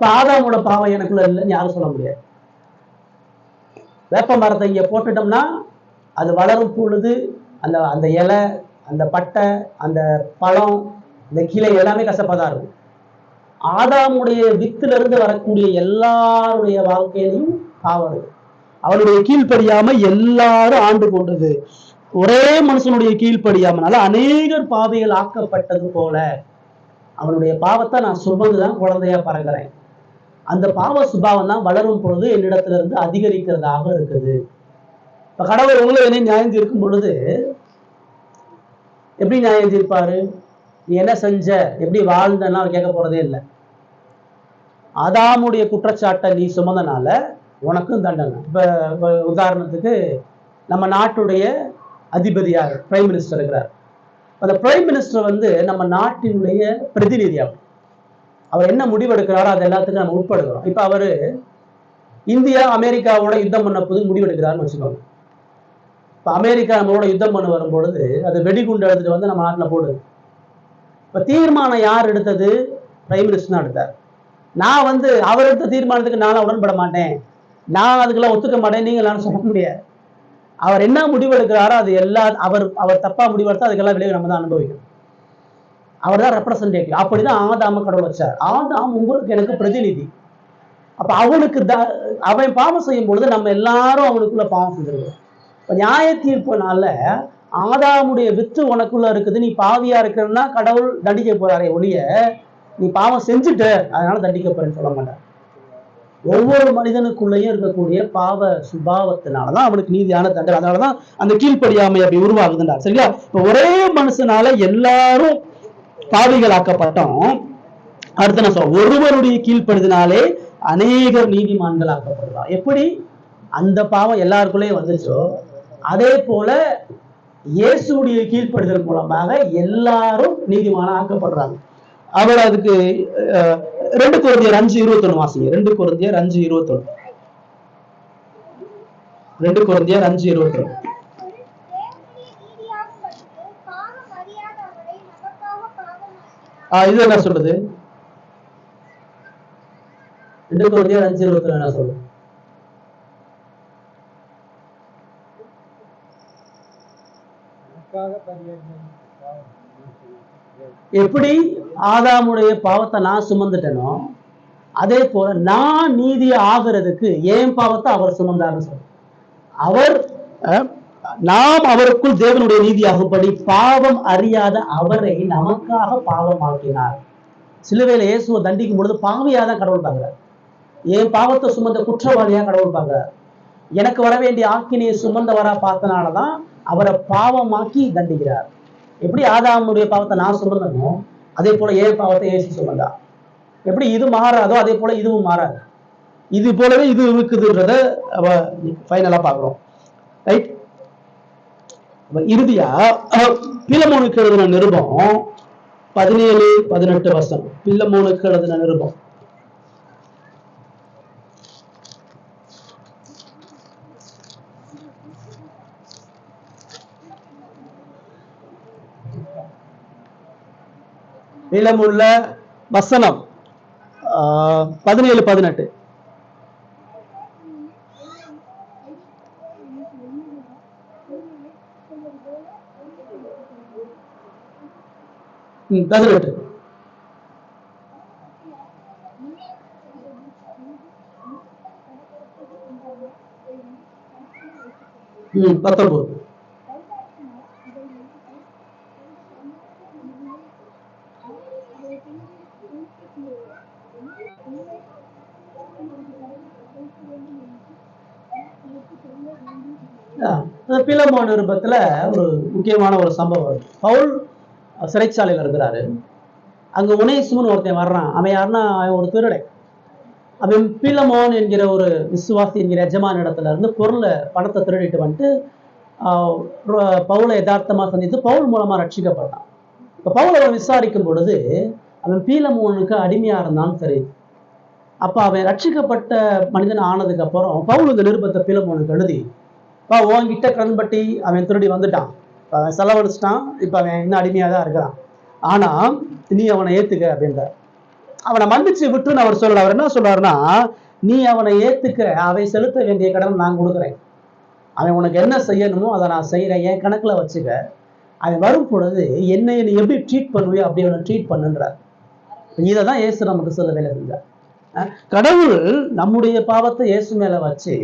ஆதாமோட பாவம் எனக்குள்ள இல்லைன்னு யாரும் சொல்ல முடியாது. வேப்ப மரத்தை இங்க போட்டுட்டோம்னா அது வளரும் பொழுது அந்த அந்த இலை, அந்த பட்டை, அந்த பழம், இந்த கிளை எல்லாமே கசப்பாதான் இருக்கும். ஆதாமுடைய வித்துல இருந்து வரக்கூடிய எல்லாருடைய வாழ்க்கையிலையும் பாவம் இருக்கு. அவனுடைய கீழ்ப்படியாம எல்லாரும் ஆண்டு கொண்டது. ஒரே மனுஷனுடைய கீழ்ப்படியாமனால அநேகர் பாவிகள் ஆக்கப்பட்டது போல அவனுடைய பாவத்தை நான் சுமந்துதான் குழந்தையா பறக்கிறேன். அந்த பாவ சுபாவம் தான் வளரும் பொழுது என்னிடத்துல இருந்து அதிகரிக்கிறதாக இருக்குது. இப்ப கடவுள் உங்களை என்ன நியாயம் தீர்க்கும் பொழுது எப்படி நியாயம் தீர்ப்பாரு? நீ என்ன செஞ்ச, எப்படி வாழ்ந்தன்னா கேட்க போறதே இல்லை. ஆதாமுடைய குற்றச்சாட்டை நீ சுமந்தனால உனக்கும் தண்டனை. இப்ப உதாரணத்துக்கு நம்ம நாட்டுடைய அதிபதியார் பிரைம் மினிஸ்டர் இருக்கிறார். அந்த பிரைம் மினிஸ்டர் நம்ம நாட்டினுடைய பிரதிநிதியாகும். அவர் என்ன முடிவெடுக்கிறாரோ அது எல்லாத்துக்கும் நம்ம உட்படுகிறோம். இப்ப அவரு இந்தியா அமெரிக்காவோட யுத்தம் பண்ண போது முடிவெடுக்கிறாருன்னு வச்சுக்கோங்க. இப்ப அமெரிக்கா நம்மளோட யுத்தம் பண்ண வரும்பொழுது அது வெடிகுண்டு எடுத்துட்டு நம்ம நாட்டில் போடுது. இப்ப தீர்மானம் யார் எடுத்தது? பிரைம் மினிஸ்டர் தான் எடுத்தார். நான் அவர் எடுத்த தீர்மானத்துக்கு நானும் உடன்பட மாட்டேன், நான் அதுக்கெல்லாம் ஒத்துக்க மாட்டேன் நீங்க எல்லாரும் சொல்ல முடியாது. அவர் என்ன முடிவெடுக்கிறாரோ அது அவர் தப்பா முடிவெடுத்தா அதுக்கெல்லாம் விளைவு நம்ம தான் அனுபவிக்கணும். அவர் தான் ரெப்ரசன்டேட்டிவ். அப்படிதான் ஆதாம கடவுள் வச்சார். ஆதாம் உங்களுக்கு எனக்கு பிரதிநிதி. அப்ப அவனுக்கு அவன் பாவம் செய்யும் பொழுது நம்ம எல்லாரும் அவனுக்குள்ள பாவம் செஞ்சிருக்கோம். இப்ப நியாய தீர்ப்புனால ஆதாமுடைய வித்து உனக்குள்ள இருக்குது, நீ பாவியா இருக்கிறன்னா கடவுள் தண்டிக்க போறாரே ஒழிய நீ பாவம் செஞ்சுட்ட அதனால தண்டிக்க போறேன்னு சொல்ல மாட்டார். ஒவ்வொரு மனிதனுக்குள்ளேயும் இருக்கக்கூடிய பாவ சுபாவத்தினாலதான் அவனுக்கு நீதியான தண்டனை. அதனாலதான் அந்த கீழ்ப்படியாமை அப்படி உருவாகுதுன்றார். சரிங்களா? இப்ப ஒரே மனுஷனால எல்லாரும் பாவிகள் ஆக்கப்பட்டோம். அடுத்து நான் சொல்ல, ஒருவருடைய கீழ்ப்படுதினாலே அநேகர் நீதிமான்கள் ஆக்கப்படுவார். எப்படி அந்த பாவம் எல்லாருக்குள்ளேயும் வந்துச்சோ அதே போல இயேசுடைய கீழ்ப்படுதல் மூலமாக எல்லாரும் நீதிமான ஆக்கப்படுறாங்க. அவர் அதுக்கு 2 கொரிந்தியர் 5:21 வாசிங்க. 2 கொரிந்தியர் 5:21. 2 கொரிந்தியர் 5:21. இது என்ன சொல்லுது? 2 கொரிந்தியர் 5:22 என்ன சொல்லுது? எப்படி ஆதாமுடைய பாவத்தை நான் சுமந்துட்டேனோ அதே போல நான் நீதி ஆகிறதுக்கு என் பாவத்தை அவர் சுமந்தாருன்னு சொல்ற. அவர் நாம் அவருக்குள் தேவனுடைய நீதியாகும்படி பாவம் அறியாத அவரை நமக்காக பாவமாக்கினார். சிலுவையில இயேசுவை தண்டிக்கும் பொழுது பாவியாதான் கடவுள் பார்க்கிறார். என் பாவத்தை சுமந்த குற்றவாளியா கடவுள் பார்க்கிறார். எனக்கு வர வேண்டிய ஆக்கினையை சுமந்தவரா பார்த்தனாலதான் அவரை பாவமாக்கி தண்டிக்கிறார். எப்படி ஆதாமுடைய பாவத்தை நான் சுமந்தனோ அதே போல என் பாவத்தை இயேசு சுமந்தா. எப்படி இது மாறாதோ அதே போல இதுவும் மாறாது. இது போலவே இது இருக்குதுன்றத ஃபைனலா பாக்குறோம். ரைட். இறுதியா பிலமோனுக்கு எழுதின நிருபம் 17-18 வசனம். பிலமோனுக்கு எழுதின நிருபம். பிலமுள்ள வசனம் 17-18. பதினெட்டு. பத்தொன்பது. பிலமோன் நிருபத்துல ஒரு முக்கியமான ஒரு சம்பவம். பவுல் சிறைச்சாலையில் இருக்கிறாரு. அங்க உனேசிமுன்னு ஒருத்தன் வர்றான். அவன் யாருன்னா அவன் ஒரு திருடை. அவன் பிலமோன் என்கிற ஒரு விசுவாசி என்கிற எஜமான இடத்துல இருந்து பணத்தை திருடிட்டு வந்துட்டு பவுலை யதார்த்தமா சந்தித்து பவுல் மூலமா ரட்சிக்கப்பட்டான். இப்ப பவுல் அவன் விசாரிக்கும் பொழுது அவன் பிலமோனுக்கு அடிமையா இருந்தான்னு தெரியுது. அப்ப அவன் ரட்சிக்கப்பட்ட மனிதன் ஆனதுக்கு அப்புறம் பவுல் இந்த நிருபத்தை பிலமோனுக்கு எழுதி, உன்கிட்ட கண்பட்டி அவன் திருடி வந்துட்டான், அவன் செலவழிச்சிட்டான், இப்ப அவன் இன்னும் அடிமையா தான் இருக்கிறான், ஆனா நீ அவனை ஏத்துக்க அப்படின்ற. அவனை மன்னிச்சு விட்டுன்னு அவர் சொல்லல. அவர் என்ன சொல்றாருன்னா, நீ அவனை ஏத்துக்க, அவன் செலுத்த வேண்டிய கடன் நான் கொடுக்குறேன், அவன் உனக்கு என்ன செய்யணுமோ அதை நான் செய்யறேன், என் கணக்குல வச்சுக்க, அவன் வரும் பொழுது என்னை நீ எப்படி ட்ரீட் பண்ணுவியோ அப்படி அவனை ட்ரீட் பண்ணுன்றார். இதை தான் இயேசு நமக்கு சொல்ல வேலை செஞ்சார். கடவுள் நம்முடைய பாவத்தை இயேசு மேல வச்சு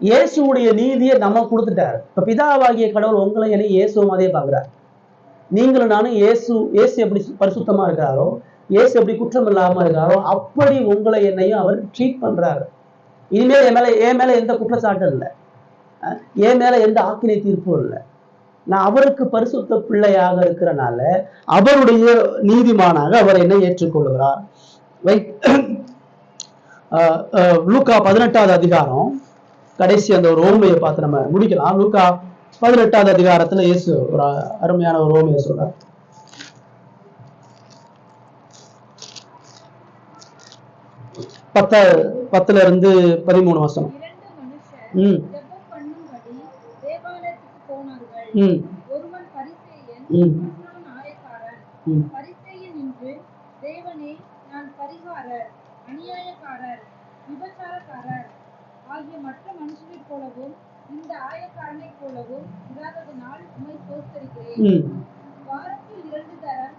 இயேசுடைய நீதியை நம்ம கொடுத்துட்டாரு. இப்ப பிதாவாகிய கடவுள் உங்களை என்னை இயேசுவும் அதே பார்க்கிறார். நீங்களும் நானும் இயேசு எப்படி பரிசுத்தமா இருக்கிறாரோ, இயேசு எப்படி குற்றம் இல்லாம இருக்கிறாரோ அப்படி உங்களை என்னையும் அவர் ட்ரீட் பண்றாரு. இனிமேல் என் மேல எந்த குற்றச்சாட்டும் இல்லை, என் மேல எந்த ஆக்கினை தீர்ப்பும் இல்லை. நான் அவருக்கு பரிசுத்த பிள்ளையாக இருக்கிறனால அவருடைய நீதிமானாக அவர் என்னை ஏற்றுக்கொள்கிறார். லூக்கா 18வது அதிகாரம் கடைசி அந்த ஒரு ஓமையை பார்த்து நம்ம முடிக்கலாம். லூக்கா 18வது அதிகாரத்துல இயேசு ஒரு அருமையான ஒரு ஓமையை சொல்றார். 10-13 வசனம். ஆகிய மற்ற மனுஷனைப் போலவும் இந்த ஆயக்காரனைப் போலவும் இராததினால் உம்மை ஸ்தோத்திரிக்கிறேன். வாரத்தில் 2 தரம்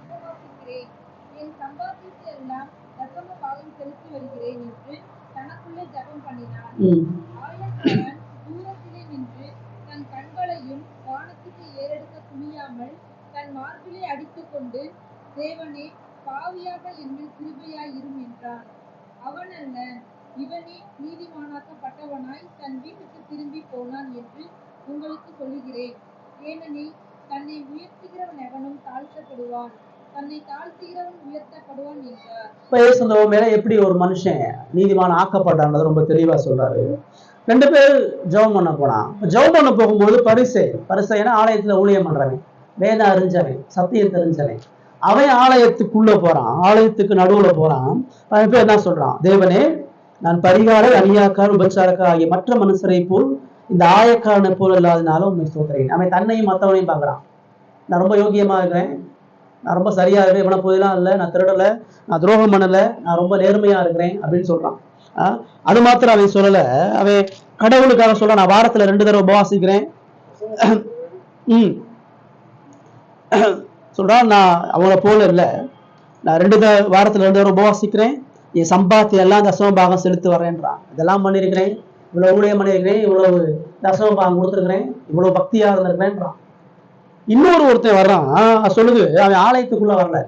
உபவாசிக்கிறேன், என் சம்பாத்தியத்தை எல்லாம் தசம பாகம் செலுத்தி வருகிறேன் என்று தனக்குள்ளே ஜெபம் பண்ணினான். ஆயக்காரன் தூரத்திலே நின்று தன் கண்களையும் வானத்துக்கு ஏறெடுக்க துணியாமல் தன் மார்பிலே அடித்துக் கொண்டு, தேவனே, பாவியாக என்மேல் கிருபையாய் இரும் என்றான். அவன் அல்ல, இவனே நீதிமானாக்கப்பட்டவனாய் தன் வீட்டுக்கு திரும்பி போனான் என்று உங்களுக்கு சொல்லுகிறேன். ஏனெனில் தன்னை உயர்த்துகிறவன் எவனும் தாழ்த்தப்படுவான், தன்னை தாழ்த்துகிறவன் உயர்த்தப்படுவான் என்றார். மேல எப்படி ஒரு மனுஷன் நீதிமான் ஆக்கப்படுறான்னு ரொம்ப தெளிவா சொல்றாரு. 2 பேர் ஜெபம் பண்ண போனான். ஜெபம் பண்ண போகும்போது பரிசேயனா ஆலயத்துல ஊழியம் பண்றவன், வேதம் அறிஞ்சவன், சத்தியம் தெரிஞ்சவன், அவன் ஆலயத்துக்குள்ள போறான், ஆலயத்துக்கு நடுவுல போறான். அவன் பேர் என்ன சொல்றான், தேவனே, நான் பரிகாரர், அநியாக்காரர், உபச்சாரக்காரர் ஆகிய மற்ற மனுஷரை போல் இந்த ஆயக்காரனை போல் இல்லாதனால உண்மை ஸ்தோத்திரேன். அவன் தன்னையும் மற்றவனையும் பார்க்கறான். நான் ரொம்ப யோகியமா இருக்கிறேன், நான் ரொம்ப சரியா இருக்கேன், இவனை போயெல்லாம் இல்லை, நான் திருடலை, நான் துரோகம் பண்ணலை, நான் ரொம்ப நேர்மையா இருக்கிறேன் அப்படின்னு சொல்றான். அது மாத்திரம் அவன் சொல்லல, அவன் கடவுளுக்காக சொல்றான், நான் வாரத்துல 2 தடவை உபவாசிக்கிறேன். சொல்றான், நான் அவங்கள போல இல்லை, நான் வாரத்துல 2 தடவை உபவாசிக்கிறேன், என் சம்பாத்தியம் எல்லாம் தசம பாகம் செலுத்தி வரேன்றான். இதெல்லாம் பண்ணியிருக்கிறேன், இவ்வளவு ஊழியம் பண்ணியிருக்கிறேன், இவ்வளவு தசம பாகம் கொடுத்துருக்கிறேன், இவ்வளவு பக்தியா இருந்திருக்கிறேன்றான். ஒருத்தன் வர்றான், சொல்லுது, அவன் ஆலயத்துக்குள்ள வரல,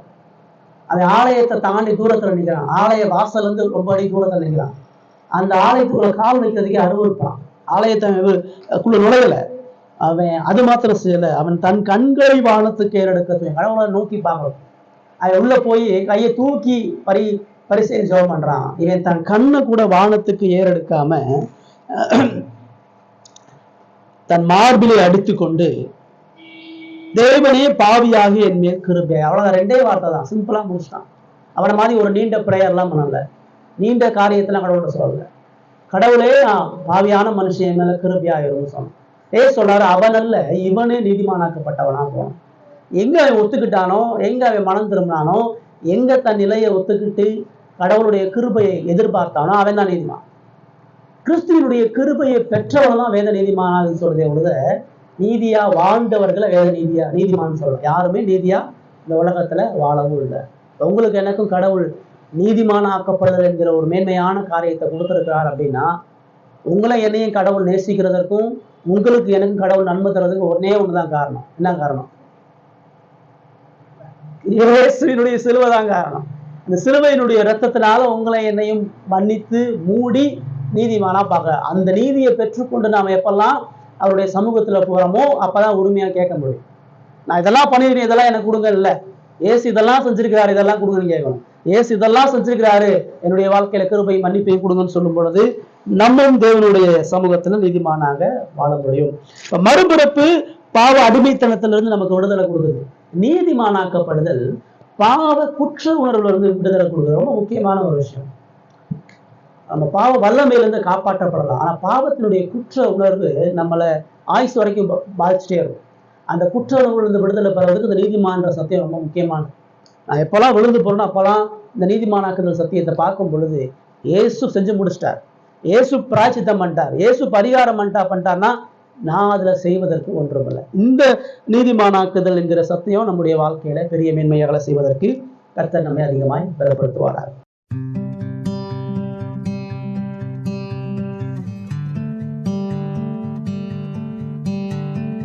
அவன் ஆலயத்தை தாண்டி தூரத்துல நிற்கிறான், ஆலய வாசல் இருந்து ரொம்ப அடி தூரத்துல நிற்கிறான். அந்த ஆலயத்துக்குள்ள கால் வைக்கிறதுக்கே அருவருப்பான், ஆலயத்தை குள்ள நுழையல. அவன் அது மாத்திரம் செய்யல, அவன் தன் கண்களை வானத்துக்கு ஏறெடுக்க கடவுளை நோக்கி பார்க்கணும். அவன் உள்ள போய் கையை தூக்கி பரிசெய்து ஜெபம் பண்றான். இவன் தன் கண்ணை கூட வானத்துக்கு ஏறெடுக்காம தன் மார்பிலை அடித்து கொண்டு, தேவனே பாவியாகி என் மேல் கிருபை. அவ்வளவுதான், 2 வார்த்தை தான், சிம்பிளா முடிச்சிட்டான். அவனை மாதிரி ஒரு நீண்ட பிரேயர்லாம் பண்ணல, நீண்ட காரியத்தெல்லாம் கடவுளை சொல்லல. கடவுளே பாவியான மனுஷன் மேல கிருபையாயிரும்னு சொன்னான். சொல்றாரு, அவன் அல்ல, இவனே நீதிமானாக்கப்பட்டவனா போனான். எங்க அவன் ஒத்துக்கிட்டானோ, எங்க அவன் மனம் திரும்பினானோ, எங்க தன் நிலையை ஒத்துக்கிட்டு கடவுளுடைய கிருபையை எதிர்பார்த்தானோ அவன் தான் நீதிமான். கிறிஸ்துவனுடைய கிருபையை பெற்றவன் தான் வேத நீதிமானாக சொல்றதே ஒழுத, நீதியா வாழ்ந்தவர்களை வேத நீதிமான்னு சொல்லலாம். யாருமே நீதியா இந்த உலகத்துல வாழவும் இல்லை. உங்களுக்கு எனக்கும் கடவுள் நீதிமான ஆக்கப்படுதல் என்கிற ஒரு மேன்மையான காரியத்தை கொடுத்திருக்கிறார் அப்படின்னா, உங்களை என்னையும் கடவுள் நேசிக்கிறதற்கும் உங்களுக்கு எனக்கும் கடவுள் நன்மை தரதுக்கும் ஒன்னே ஒண்ணுதான் காரணம். என்ன காரணம்? இயேசுவினுடைய சிலுவை தான் காரணம். இந்த சிலுவையினுடைய இரத்தத்தினால உங்களை என்னையும் மன்னித்து மூடி நீதிமானா பார்க்க, அந்த நீதியை பெற்றுக்கொண்டு நாம எப்பெல்லாம் அவருடைய சமூகத்துல போறோமோ அப்பதான் உரிமையா கேட்க முடியும். நான் இதெல்லாம் பண்ணிருக்கேன், இதெல்லாம் எனக்கு கொடுங்க இல்ல, ஏசு இதெல்லாம் செஞ்சிருக்கிறாரு, இதெல்லாம் கொடுங்கன்னு கேட்கணும். ஏசு இதெல்லாம் செஞ்சிருக்கிறாரு, என்னுடைய வாழ்க்கையில கிருபை மன்னிப்பையும் கொடுங்கன்னு சொல்லும் பொழுது நம்மும் தேவனுடைய சமூகத்துல நீதிமானாக வாழ முடியும். இப்ப மறுபிறப்பு பாவ அடிமைத்தனத்திலிருந்து நமக்கு விடுதலை கொடுக்குது. நீதிமானாக்கப்படுதல் பாவ குற்ற உணர்வுல இருந்து விடுதலை கொடுக்குறது ரொம்ப முக்கியமான ஒரு விஷயம். நம்ம பாவ வல்லமையிலிருந்து காப்பாற்றப்படலாம், ஆனா பாவத்தினுடைய குற்ற உணர்வு நம்மளை ஆயுசு வரைக்கும் பாதிச்சுட்டே இருக்கும். அந்த குற்ற உணர்வுல இருந்து விடுதலை பெறுவதற்கு இந்த நீதிமான்ற சத்தியம் ரொம்ப முக்கியமானது. நான் எப்பெல்லாம் விழுந்து போறேனோ அப்பெல்லாம் இந்த நீதிமானாக்குதல் சத்தியத்தை பார்க்கும் பொழுது, இயேசு செஞ்சு முடிச்சிட்டார், இயேசு பிராயச்சித்தம் பண்ணிட்டார், இயேசு பரிகாரம் பண்ணிட்டார்னா நான் அதுல செய்வதற்கு ஒன்றுமில்லை. இந்த நீதிமானாக்குதல் என்கிற சத்தியம் நம்முடைய வாழ்க்கையில பெரிய மேன்மையாக செய்வதற்கு கர்த்தர் நம்மை அதிகமாய் பலப்படுத்துவாரார்.